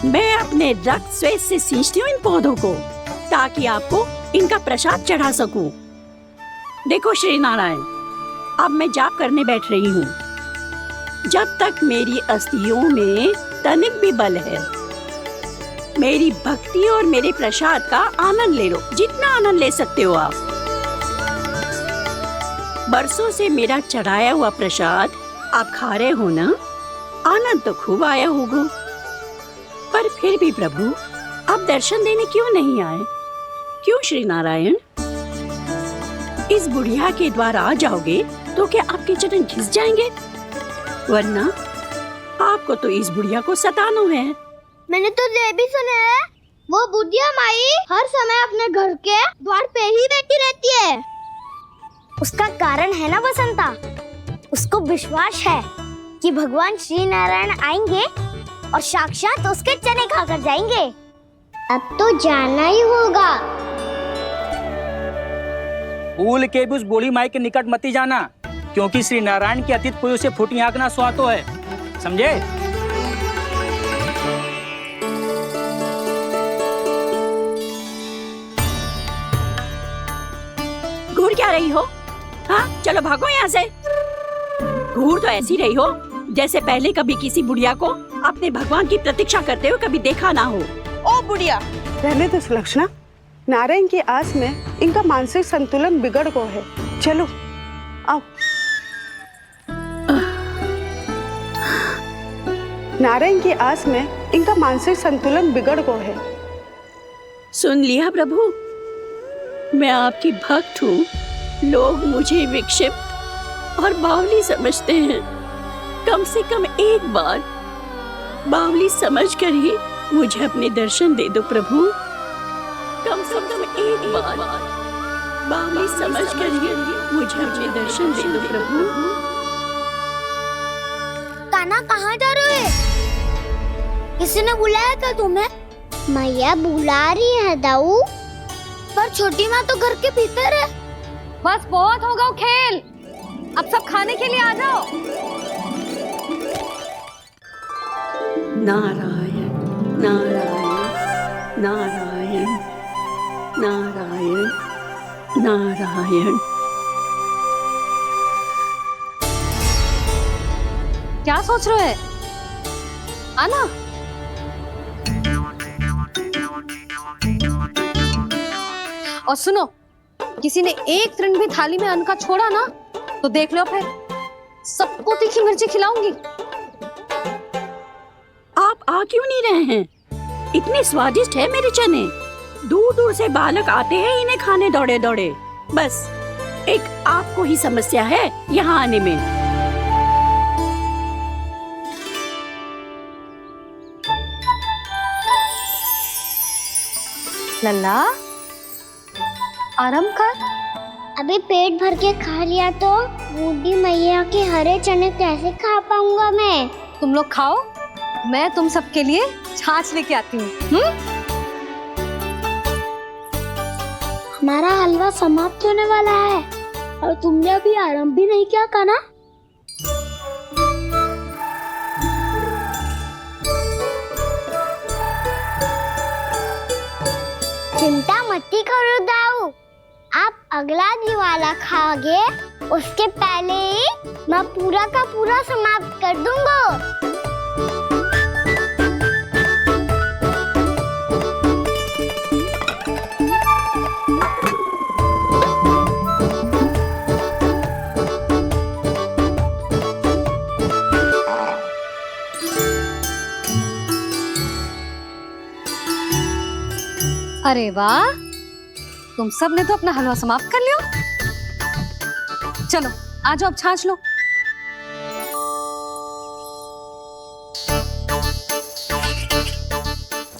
मैं अपने रक्त स्वेद से सींचती हूँ इन पौधों को, ताकि आपको इनका प्रसाद चढ़ा सकूं। देखो श्री नारायण, अब मैं जाप करने बैठ रही हूँ। जब तक मेरी अस्थियों में तनिक भी बल है, मेरी भक्ति और मेरे प्रसाद का आनंद ले लो, जितना आनंद ले सकते हो आप। बरसों से मेरा चढ़ाया हुआ प्रसाद आप खा रहे हो ना, आनंद तो खूब आया होगा, पर फिर भी प्रभु आप दर्शन देने क्यों नहीं आए? क्यों श्री नारायण? इस बुढ़िया के द्वार आ जाओगे तो क्या आपके चरण घिस जाएंगे? वरना आपको तो इस बुढ़िया को सताना है। मैंने तो ये भी सुना है, वो बुढ़िया माई हर समय अपने घर के द्वार पे ही बैठी रहती है। उसका कारण है ना बसंता, उसको विश्वास है कि भगवान श्री नारायण आएंगे और साक्षात उसके चने खाकर जाएंगे। अब तो जाना ही होगा। भूल के भी उस बूढ़ी माई के निकट मत ही जाना, क्योंकि श्री नारायण की अतीत पुरुष से फूटी आंख ना सुहातो है, समझे? घूर क्या रही हो? हाँ, चलो भागो यहाँ से। घूर तो ऐसी रही हो जैसे पहले कभी किसी बुढ़िया को अपने भगवान की प्रतीक्षा करते हुए कभी देखा ना हो। ओ बुढ़िया, रहने दो सुलक्षणा, नारायण की आस में इनका मानसिक संतुलन बिगड़ गया है। चलो आओ। नारायण की आस में इनका मानसिक संतुलन बिगड़ गया है। सुन लिया प्रभु, मैं आपकी भक्त हूँ। लोग मुझे विक्षिप्त और बावली समझते हैं। कम से कम एक बार बावली समझकर ही मुझे अपने दर्शन दे दो प्रभु। कम से कम एक बार बावली समझकर ही मुझे अपने दर्शन दे दो प्रभु। कान्हा कहाँ जा रहे हो? किसी ने बुलाया था तुम्हें? मैया बुला रही है दाऊ, पर छोटी माँ तो घर के भीतर है। बस बहुत होगा खेल, अब सब खाने के लिए आ जाओ। नारायण नारायण नारायण नारायण नारायण। क्या सोच रहे हैं? आना। और सुनो, किसी ने एक फ्रेंड भी थाली में अन्न का छोड़ा ना तो देख लो, फिर सबको तीखी मिर्ची खिलाऊंगी। आप आ क्यों नहीं रहे हैं? इतने स्वादिष्ट है मेरे चने। दूर दूर से बालक आते हैं इन्हें खाने दौड़े दौड़े। बस एक आपको ही समस्या है यहाँ आने में। लल्ला, आराम कर। अभी पेट भर के खा लिया तो बूढ़ी मैया के हरे चने कैसे खा पाऊंगा मैं? तुम लोग खाओ, मैं तुम सबके लिए छाछ लेके आती हूँ। हमारा हलवा समाप्त होने वाला है और तुमने अभी आराम भी नहीं किया कान्हा। चिंता मत करो दाऊ, आप अगला दिवाला खाओगे उसके पहले ही मैं पूरा का पूरा समाप्त कर दूंगा। अरे वाह, तुम सब ने तो अपना हलवा समाप्त कर लिया। चलो आ जाओ, अब छाछ लो।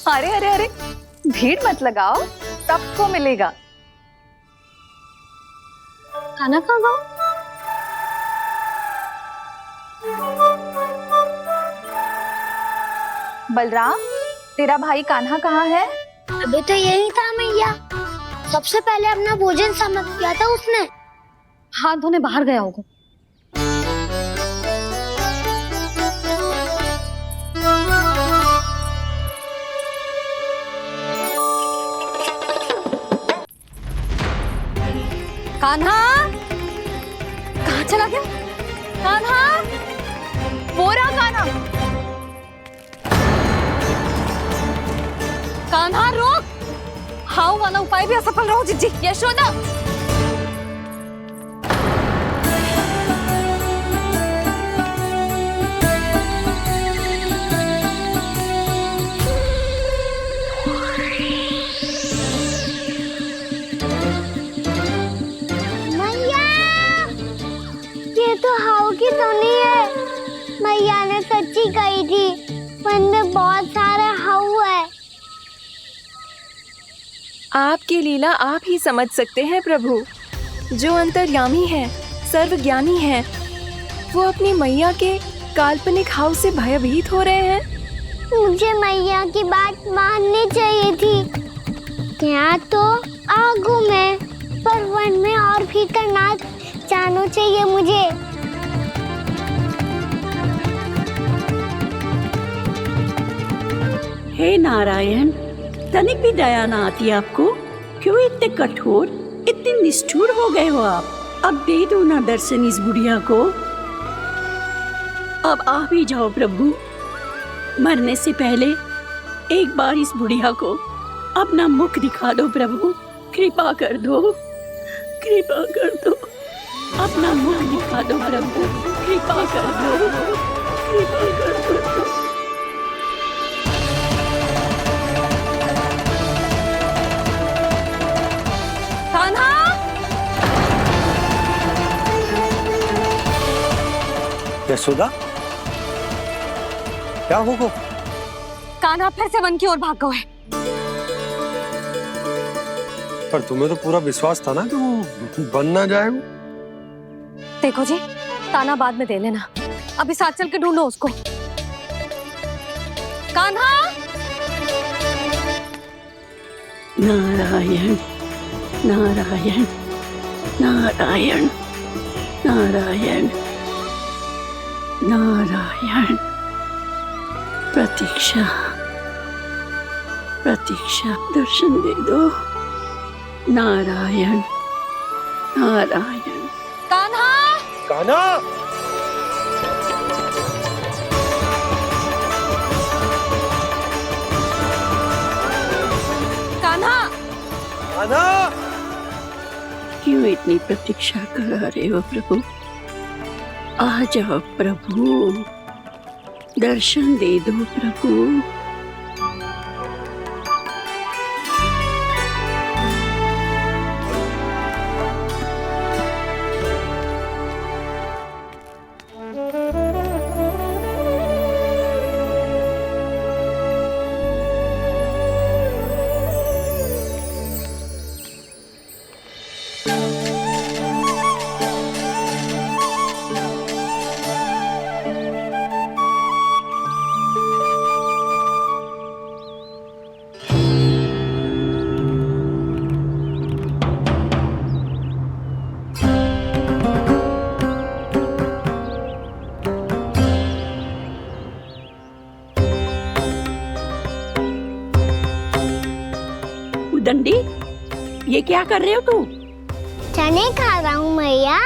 अरे अरे अरे, भीड़ मत लगाओ, सबको मिलेगा। खाना खा गो। बलराम, तेरा भाई कान्हा कहाँ है? अभी तो यही था मैया, सबसे पहले अपना भोजन समाप्त किया था उसने। हाथ धोने बाहर गया होगा। कान्हा कहाँ चला गया? कान्हा, वो रहा कान्हा। कान्हा रोक, हाउ वाला उपाय भी असफल रहो जिज्जी। यशोदा, मैया, ये तो हाउ की धुनी है। मैया ने सच्ची कही थी, वन में बहुत सारे हाउ है। आपकी लीला आप ही समझ सकते हैं प्रभु। जो अंतर्यामी है, सर्वज्ञानी है, वो अपनी मैया के काल्पनिक हाव से भयभीत हो रहे हैं। मुझे मैया की बात माननी चाहिए थी। यहाँ तो आगू में, पर वन में और भीतर ना जाना चाहिए मुझे। हे नारायण, तनिक भी दया ना आती आपको? क्यों इतने कठोर, इतने निष्ठुर हो गए हो आप? अब दे दो ना दर्शन इस बुढ़िया को। अब आ भी जाओ प्रभु, मरने से पहले एक बार इस बुढ़िया को अपना मुख दिखा दो प्रभु। कृपा कर दो, कृपा कर दो, अपना मुख दिखा दो प्रभु। कृपा कर दो, कृपा कर दो। यशोदा, क्या होगा? कान्हा फिर से वन की ओर भाग गए। पर तुम्हें तो पूरा विश्वास था ना कि वो बन ना जाए। देखो जी, ताना बाद में दे लेना, अभी साथ चल के ढूंढो उसको। कान्हा, नारायण नारायण नारायण नारायण नारायण प्रतीक्षा, प्रतीक्षा, दर्शन दे दो। नारायण, नारायण। कान्हा, कान्हा, कान्हा, कान्हा, क्यों इतनी प्रतीक्षा करा रहे हो प्रभु? आ जाओ प्रभु, दर्शन दे दो प्रभु। दंडी, ये क्या कर रहे हो तू? चने खा रहा हूँ मैया।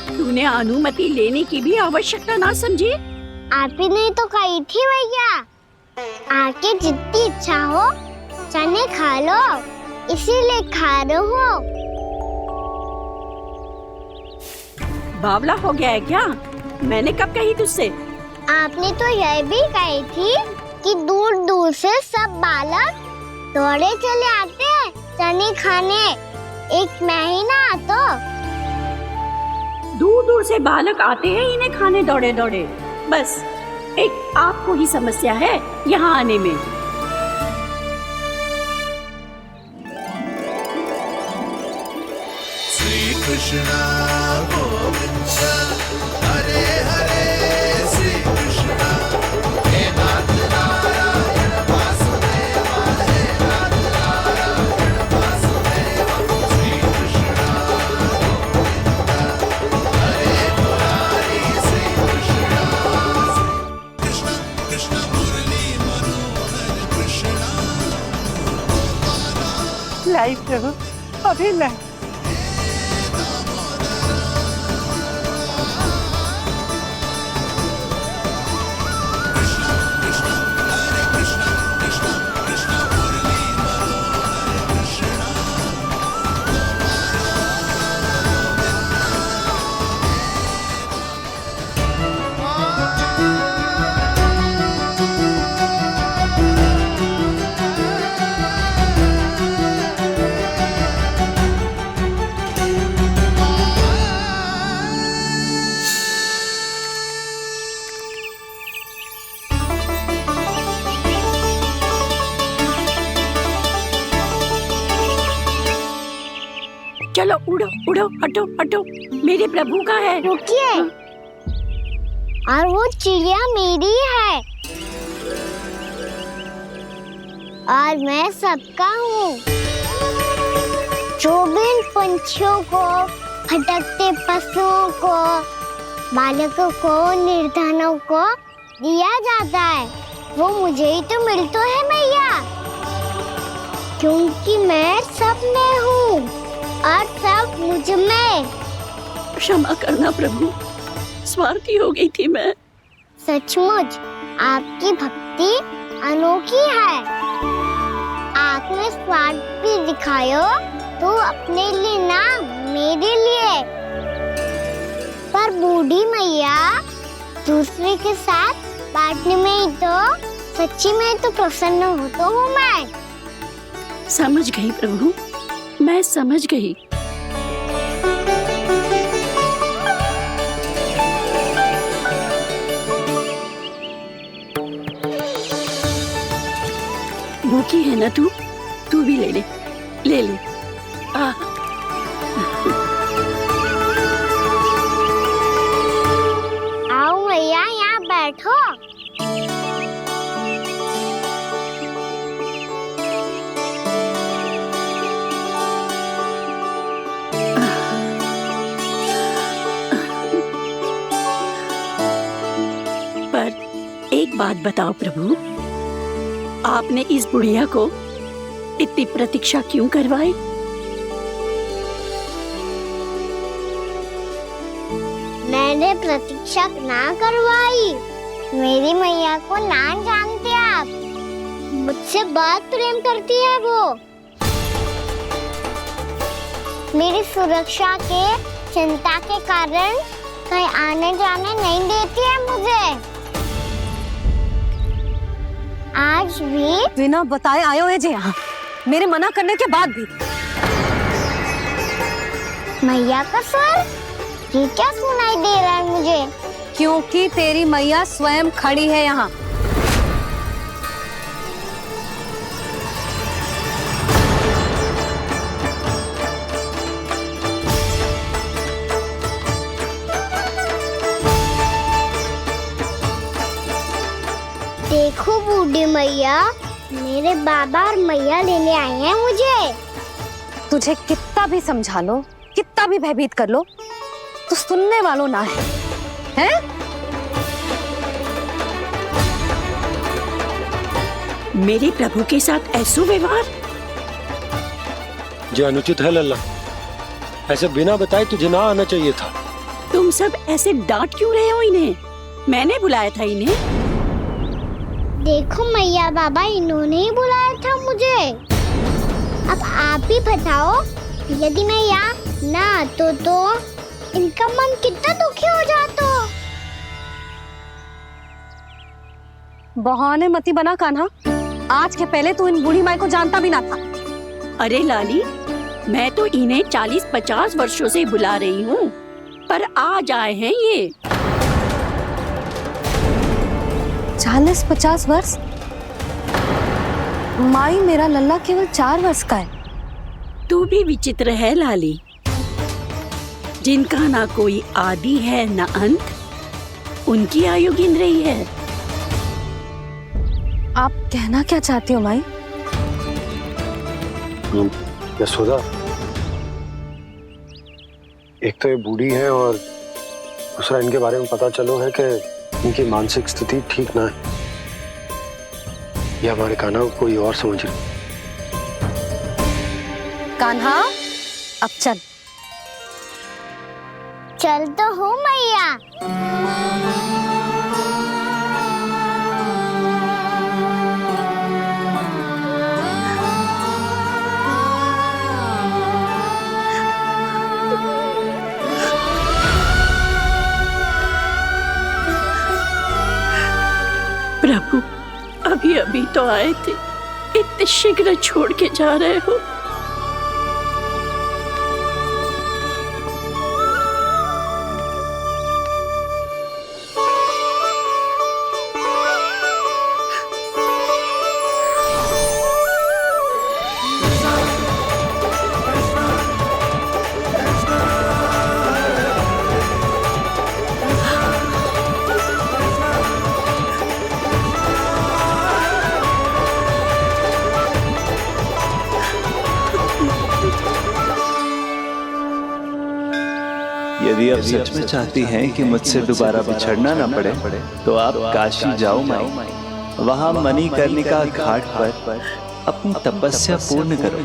तूने अनुमति लेने की भी आवश्यकता ना समझी? आप ही ने तो कही थी भैया, आके जितनी इच्छा हो चने खा लो, इसीलिए खा रहे हो। बावला हो गया है क्या? मैंने कब कही तुझसे? आपने तो यह भी कही थी कि दूर दूर से सब बालक दौड़े चले आते हैं चने खाने, एक महीना तो दूर दूर से बालक आते हैं इन्हें खाने दौड़े दौड़े। बस एक आपको ही समस्या है यहाँ आने में। श्री कृष्णा गोविंद हरे हरे, श्री कृष्णा हे नाथ नारायण वासुदेवा, हे नाथ नारायण वासुदेवा, श्री कृष्णा गोविंद हरे मुरारी, श्री कृष्णा कृष्ण कृष्ण मुरली मनोहर कृष्णा। लाइव प्रभु, अभी लाइव। चलो उड़ो उड़ो, हटो हटो, मेरे प्रभु का है। रुकिए, और वो चिड़िया मेरी है और मैं सबका हूँ। जो भी इन पंछियों को, भटकते पशुओं को, बालकों को, निर्धनों को दिया जाता है, वो मुझे ही तो मिलता है मैया, क्योंकि मैं सब में हूँ और सब मुझ में। क्षमा करना प्रभु, स्वार्थी हो गई थी मैं। सचमुच आपकी भक्ति अनोखी है। आपने स्वार्थ भी दिखायो तो अपने लिए ना, मेरे लिए। पर बूढ़ी मैया दूसरे के साथ बांटने में ही तो सच्ची में तो प्रसन्न होता हूँ मैं। समझ गई प्रभु, मैं समझ गई। भूखी है ना तू भी ले ले, ले ले। आओ मैया, यहाँ बैठो। बात बताओ प्रभु, आपने इस बुढ़िया को इतनी प्रतीक्षा क्यों करवाई? मैंने प्रतीक्षा ना करवाई। मेरी मैया को ना जानते आप, मुझसे बहुत प्रेम करती है वो। मेरी सुरक्षा के चिंता के कारण कहीं आने जाने नहीं देती है मुझे। आज भी बिना बताए आयो है जी यहाँ, मेरे मना करने के बाद भी। मैया का स्वर, ये क्या सुनाई दे रहा है मुझे? क्योंकि तेरी मैया स्वयं खड़ी है यहाँ। देखो बूढ़ी मैया, मेरे बाबा और मैया लेने आए हैं मुझे। तुझे कितना भी समझा लो, कितना भी भयभीत कर लो, तो सुनने वालों ना है, हैं? मेरे प्रभु के साथ ऐसा व्यवहार जो अनुचित है लल्ला। ऐसे बिना बताए तुझे ना आना चाहिए था। तुम सब ऐसे डांट क्यों रहे हो इन्हें? मैंने बुलाया था इन्हें। देखो मैया बाबा, इन्होंने ही बुलाया था मुझे। अब आप ही बताओ, यदि मैं यहाँ ना आतो तो इनका मन कितना दुखी हो जाता। बहाने मती बना कान्हा, आज के पहले तू इन बूढ़ी माई को जानता भी ना था। अरे लाली, मैं तो इन्हें 40-50 वर्षों से बुला रही हूँ, पर आज आए हैं ये। 40-50 वर्ष? माई, मेरा लल्ला केवल 4 वर्ष का है। तू भी विचित्र है लाली, जिनका ना कोई आदि है ना अंत, उनकी आयु गिन रही है। आप कहना क्या चाहती हो माई? यशोदा, एक तो ये बूढ़ी है और दूसरा इनके बारे में पता चलो है कि इनकी मानसिक स्थिति ठीक ना है। ये हमारे कान्हा को कोई और समझ रही। कान्हा, अब चल। चल तो हूँ मैया। प्रभु, अभी अभी तो आए थे, इतने शीघ्र छोड़ के जा रहे हो? यदि आप सच में चाहती हैं कि मुझसे दोबारा बिछड़ना न पड़े तो आप काशी जाओ माई। वहां मणिकर्णिका घाट पर अपनी तपस्या पूर्ण करो।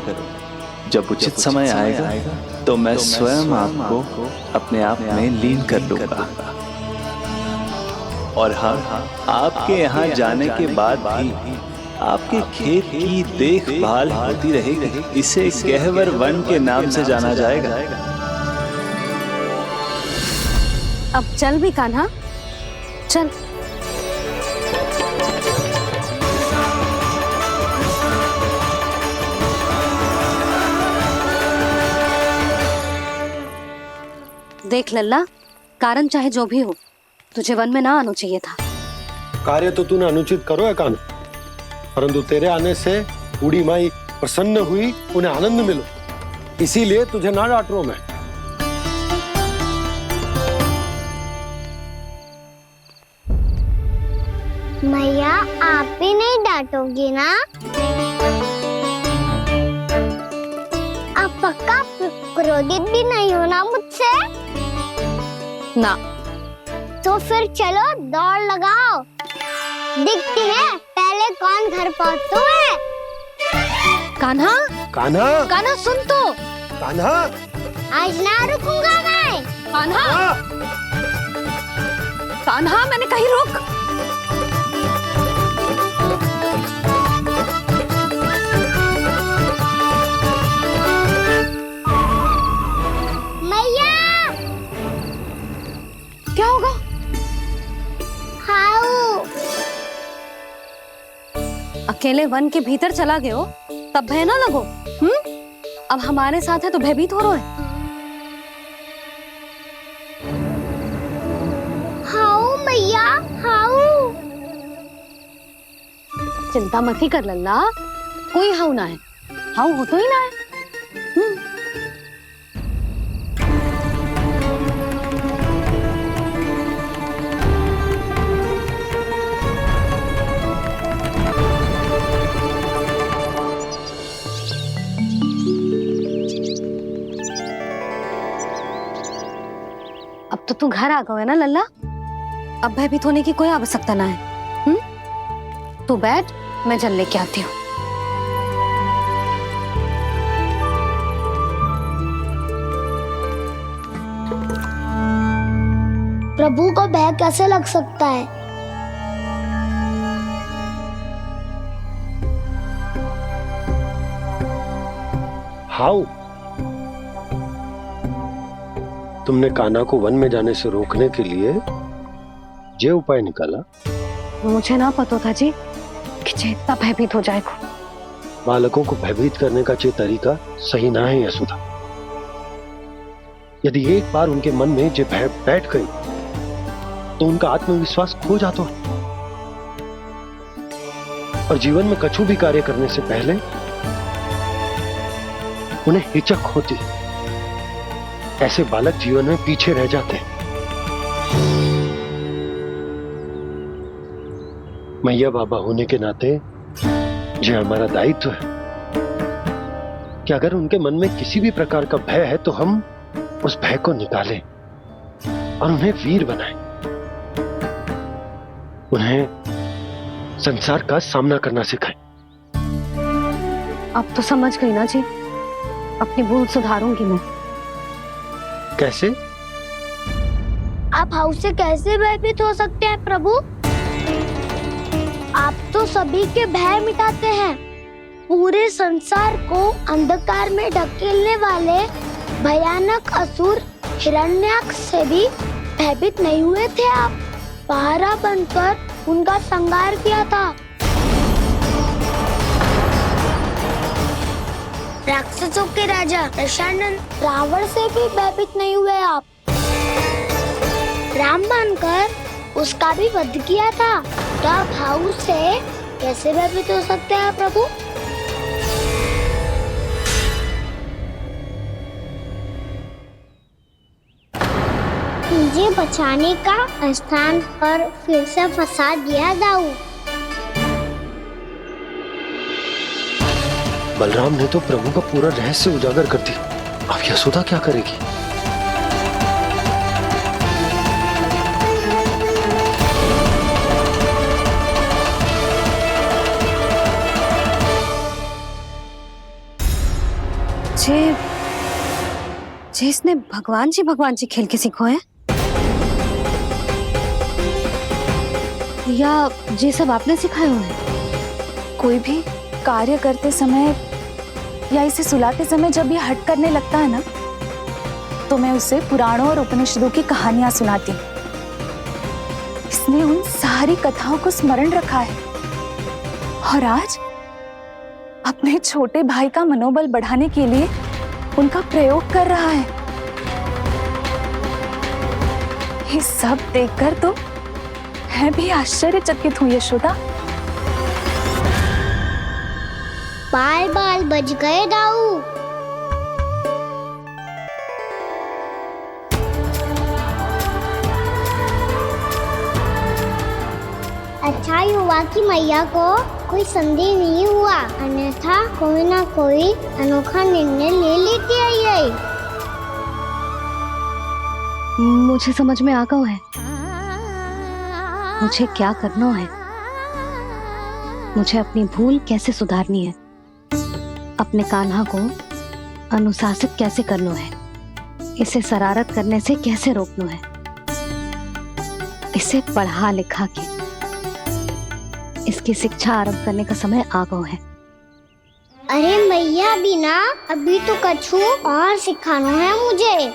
जब उचित समय आएगा तो मैं स्वयं आपको अपने आप में लीन कर लूंगा। और हाँ, आपके यहाँ जाने के बाद भी आपके खेत की देखभाल होती रहेगी। इसे गहवर वन के नाम से जाना जाएगा। अब चल भी कान्हा, चल। देख लल्ला, कारण चाहे जो भी हो, तुझे वन में ना आना चाहिए था। कार्य तो तूने अनुचित करो है कान्हा, परंतु तेरे आने से बूढ़ी माई प्रसन्न हुई, उन्हें आनंद मिलो, इसीलिए तुझे ना डांट रहा हूं मैं। मैया, आप भी नहीं डांटोगी ना? आप पक्का क्रोधित भी नहीं हो ना मुझसे? ना। तो फिर चलो दौड़ लगाओ। दिखती है पहले कौन घर पहुँचता है। कान्हा कान्हा कान्हा सुन तो। कान्हा आज ना रुकूंगा मैं। कान्हा कान्हा मैंने कही रुक। मैया क्या होगा? हाउ अकेले वन के भीतर चला गए हो तब भय ना लगो। अब हमारे साथ है तो भयभीत हो रहे हैं। हाउ मैया हाउ। चिंता मत ही कर लल्ला, कोई हाउ ना है। हाउ हो तो ही ना है। अब तो तू घर आ गया है ना लल्ला, अब भयभीत होने की कोई आवश्यकता ना है। तू बैठ, मैं जल लेके आती हूँ। प्रभु को भय कैसे लग सकता है? हाउ तुमने कान्हा को वन में जाने से रोकने के लिए ये उपाय निकाला? मुझे ना पता था जी कि जे इतना भयभीत हो जाएगा। बालकों को भयभीत करने का ये तरीका सही ना है यशोदा। यदि एक बार उनके मन में ये भय बैठ गई तो उनका आत्मविश्वास खो जाता है और जीवन में कछु भी कार्य करने से पहले उन्हें हिचक होती। ऐसे बालक जीवन में पीछे रह जाते हैं। मैया बाबा होने के नाते ये हमारा दायित्व है कि अगर उनके मन में किसी भी प्रकार का भय है तो हम उस भय को निकालें और उन्हें वीर बनाएं, उन्हें संसार का सामना करना सिखाएं। अब तो समझ गई ना जी, अपनी भूल सुधारूंगी मैं। कैसे? आप हाउ से कैसे भयभीत हो सकते हैं प्रभु? आप तो सभी के भय मिटाते हैं। पूरे संसार को अंधकार में ढकेलने वाले भयानक असुर हिरण्याक्ष से भी भयभीत नहीं हुए थे आप। पहरा बनकर उनका संहार किया था। राक्षसों के राजा दशानन रावण से भी भयभीत नहीं हुए आप। राम बनकर उसका भी वध किया था। तो आप हाउ से कैसे भयभीत हो सकते हैं प्रभु? मुझे बचाने का स्थान पर फिर से फंसा दिया दाऊ। बलराम ने तो प्रभु का पूरा रहस्य उजागर कर दी। अब यशोदा क्या करेगी? जे इसने भगवान जी खेल के सीखो है या ये सब आपने सिखाए हुए हैं? कोई भी कार्य करते समय या इसे सुलाते समय जब ये हट करने लगता है ना, तो मैं उसे पुराणों और उपनिषदों की कहानियां सुनाती हूँ। इसने उन सारी कथाओं को स्मरण रखा है और आज अपने छोटे भाई का मनोबल बढ़ाने के लिए उनका प्रयोग कर रहा है। ये सब देखकर तो मैं भी आश्चर्यचकित हूँ यशोदा। बाल बाल बज गए दाऊ। अच्छा ही हुआ कि मैया को कोई संदेह नहीं हुआ, अन्यथा कोई ना कोई अनोखा निर्णय ले लेती है ये। मुझे समझ में आ गया है मुझे क्या करना है। मुझे अपनी भूल कैसे सुधारनी है, अपने कान्हा को अनुशासित कैसे करना है, इसे शरारत करने से कैसे रोकना है, इसे पढ़ा लिखा के इसकी शिक्षा आरंभ करने का समय आ गया है। अरे मैया बिना, अभी तो कछु और सिखाना है मुझे।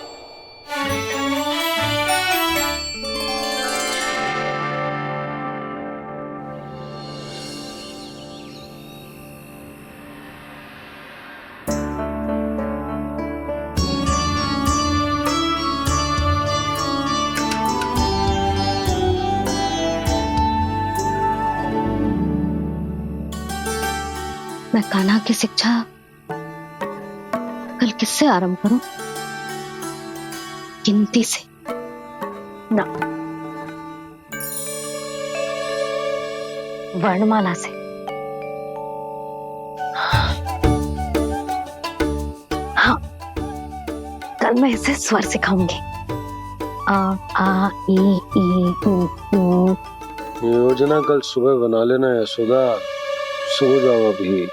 मैं कान्हा की शिक्षा कल किससे आरंभ करूं? गिनती से ना, वर्णमाला से। हाँ, कल मैं इसे स्वर सिखाऊंगी। आ आ ई ई उ। योजना कल सुबह बना लेना यशोदा, सो जाओ अभी।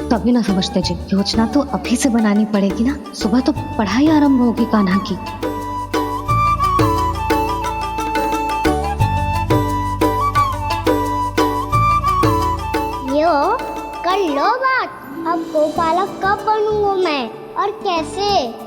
तभी ना समझते जी, योजना तो अभी से बनानी पड़ेगी ना, सुबह तो पढ़ाई आरंभ होगी कान्हा की। यो कर लो बात, अब गोपालक कब बनूंगा मैं और कैसे?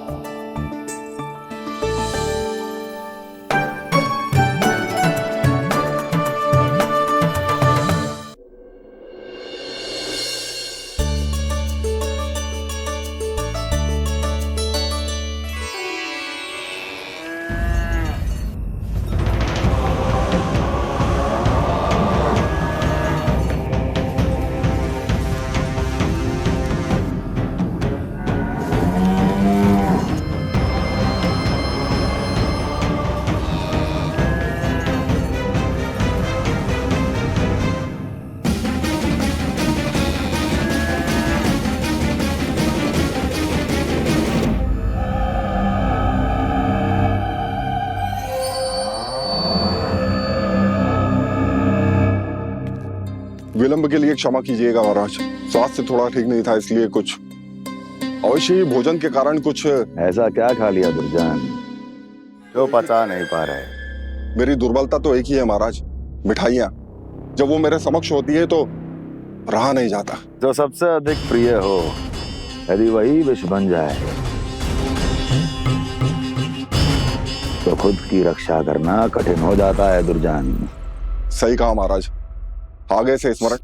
विलंब के लिए क्षमा कीजिएगा महाराज, स्वास्थ्य थोड़ा ठीक नहीं था इसलिए कुछ अवश्य ही भोजन के कारण कुछ। ऐसा क्या खा लिया दुर्जन जो पचा नहीं पा रहे? मेरी दुर्बलता तो एक ही है महाराज, मिठाइयाँ। जब वो मेरे समक्ष होती है तो रहा नहीं जाता। जो सबसे अधिक प्रिय हो, यदि वही विष बन जाए तो खुद की रक्षा करना कठिन हो जाता है दुर्जन। सही कहा महाराज, आगे से स्मरण।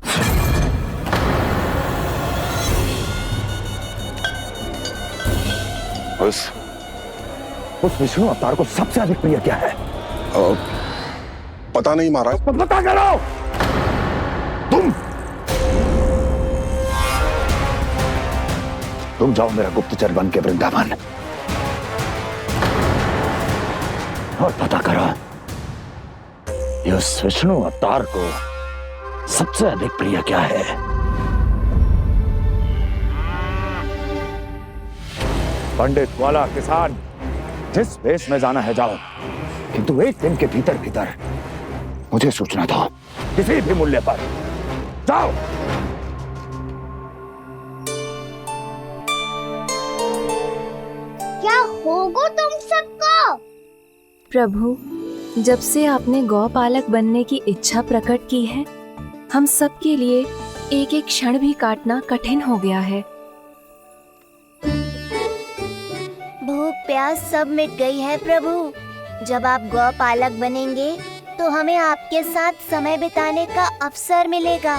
उस विष्णु अवतार को सबसे अधिक प्रिय क्या है? पता नहीं महाराज। तो पता करो। तुम जाओ मेरा गुप्तचर बन के वृंदावन और पता करो इस विष्णु अवतार को सबसे अधिक प्रिय क्या है। पंडित वाला किसान जिस वेश में जाना है जाओ, किंतु एक दिन के भीतर भीतर मुझे सूचना दो, किसी भी मूल्य पर जाओ। क्या होगा तुम सबको? प्रभु, जब से आपने गौपालक बनने की इच्छा प्रकट की है, हम सब के लिए एक एक क्षण भी काटना कठिन हो गया है। भूख प्यास सब मिट गई है प्रभु। जब आप गौपालक बनेंगे तो हमें आपके साथ समय बिताने का अवसर मिलेगा।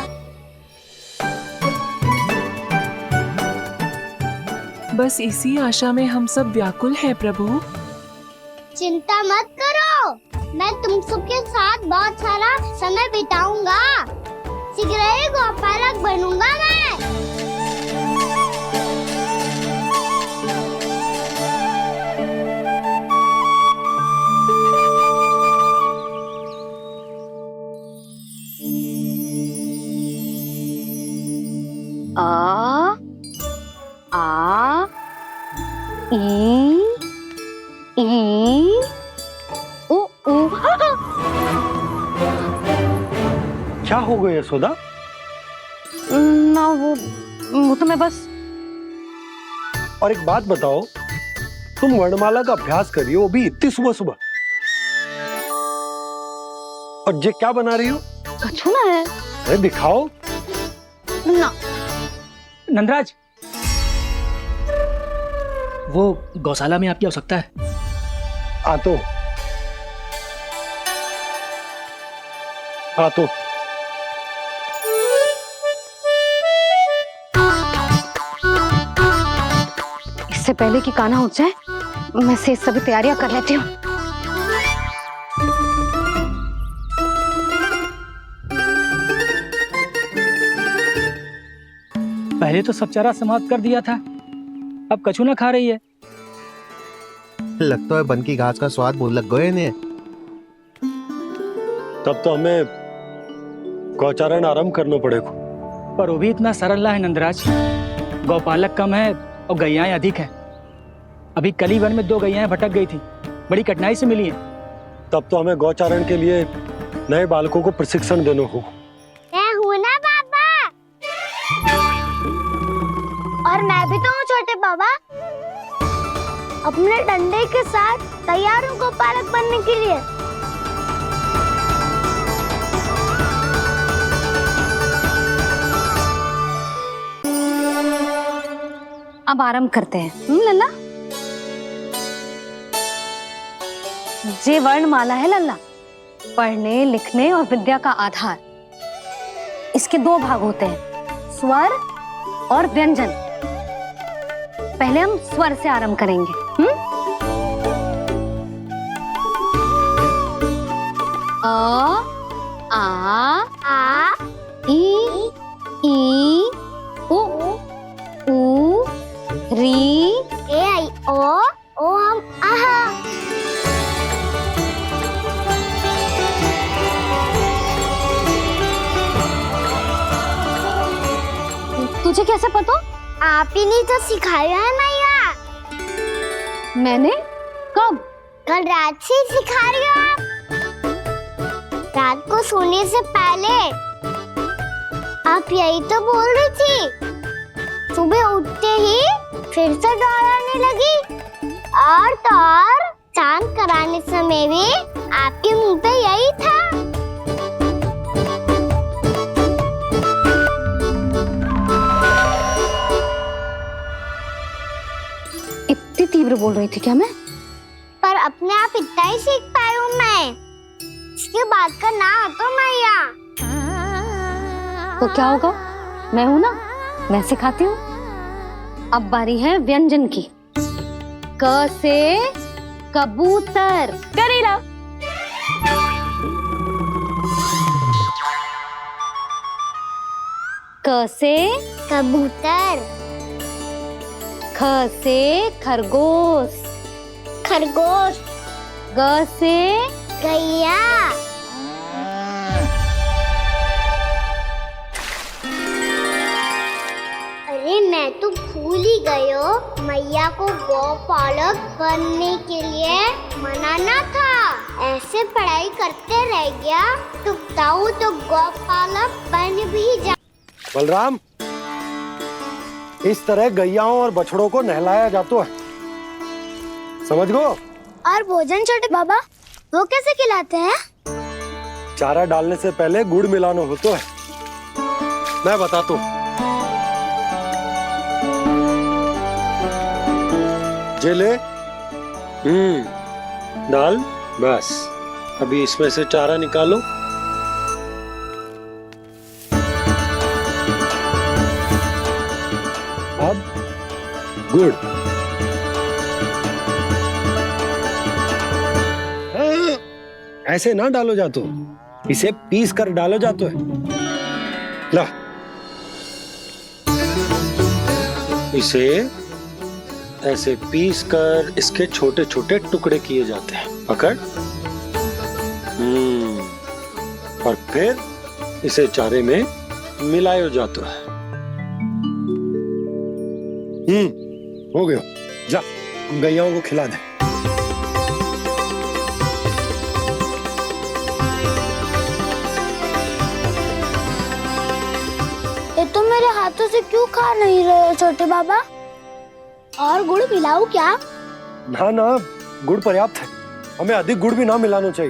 बस इसी आशा में हम सब व्याकुल हैं प्रभु। चिंता मत करो, मैं तुम सबके साथ बहुत सारा समय बिताऊंगा। शीघ्र ही गोपालक बनूंगा मैं। आ आ ई ई उ क्या हो गया यशोदा? ना वो तो मैं बस। और एक बात बताओ, तुम वर्णमाला का अभ्यास कर रही हो, वो भी इतनी सुबह सुबह, और ये क्या बना रही हो? कछुआ है। अरे दिखाओ ना। नंदराज, वो गौशाला में आपकी आवश्यकता है। आ तो इससे पहले कि कान्हा उठ जाए, मैं से सभी तैयारियां कर लेती हूँ। पहले तो सब चारा समाप्त कर दिया था, अब कछू ना खा रही है। लगता है बन की घास का स्वाद भूल लग गए ने। तब तो हमें गौचारण आरंभ करना पड़ेगा। पर वो भी इतना सरल है नंदराज। गौपालक कम है और गैयाएं अधिक है। अभी कली वन में 2 गैयाएं भटक गई थी, बड़ी कठिनाई से मिली है। तब तो हमें गौचारण के लिए नए बालकों को प्रशिक्षण देना होगा। मैं हूँ ना बाबा, और मैं भी तो हूँ छोटे बाबा। अपने डंडे के साथ तैयार हूँ गौपालक बनने के लिए। अब आरंभ करते हैं। लल्ला, जे वर्णमाला है लल्ला, पढ़ने लिखने और विद्या का आधार। इसके 2 भाग होते हैं, स्वर और व्यंजन। पहले हम स्वर से आरंभ करेंगे। अ, आ, ई, उ, री, ए आई ओ हम आहा। तुझे कैसे पता? आप ही नहीं तो सिखाया है मैया। मैंने? कब? कल रात से सिखा रही हो आप। रात को सोने से पहले आप यही तो बोल रही थी। सुबह उठते ही फिर से दोहराने लगी, और तो और चांद कराने समय भी आपके मुंह पे यही था। इतनी तीव्र बोल रही थी क्या मैं? पर अपने आप इतना ही सीख पाई हूँ मैं। इसके बाद का ना तो मैया। तो क्या होगा? मैं हूं ना, मैं सिखाती हूँ। अब बारी है व्यंजन की। क से कबूतर। करेला। क से कबूतर। ख से खरगोश। खरगोश। ग से गैया। अरे मैं तो भूल ही गई हो, मैया को गौपालक बनने के लिए मनाना था। ऐसे पढ़ाई करते रह गया तो ताऊ तो गौपालक बन भी जा। बलराम, इस तरह गैयाओं और बछड़ों को नहलाया जाता है, समझ गो? और भोजन छोटे बाबा, वो कैसे खिलाते हैं? चारा डालने से पहले गुड़ मिलाना होता है। मैं बताता हूँ। जे ले, डाल, बस। अभी इसमें से चारा निकालो। अब गुड़। ऐसे ना डालो जातो, इसे पीस कर डालो जातो है। ला, इसे ऐसे पीस कर इसके छोटे छोटे टुकड़े किए जाते हैं। पकड़। और फिर इसे चारे में मिलाया जाता है। हो गया। जा, गैयाओं को खिला दे। मेरे हाथों से क्यों खा नहीं रहे हो छोटे बाबा? और गुड़ मिलाऊं क्या? ना ना, गुड़ पर्याप्त है, हमें अधिक गुड़ भी ना मिलाना चाहिए।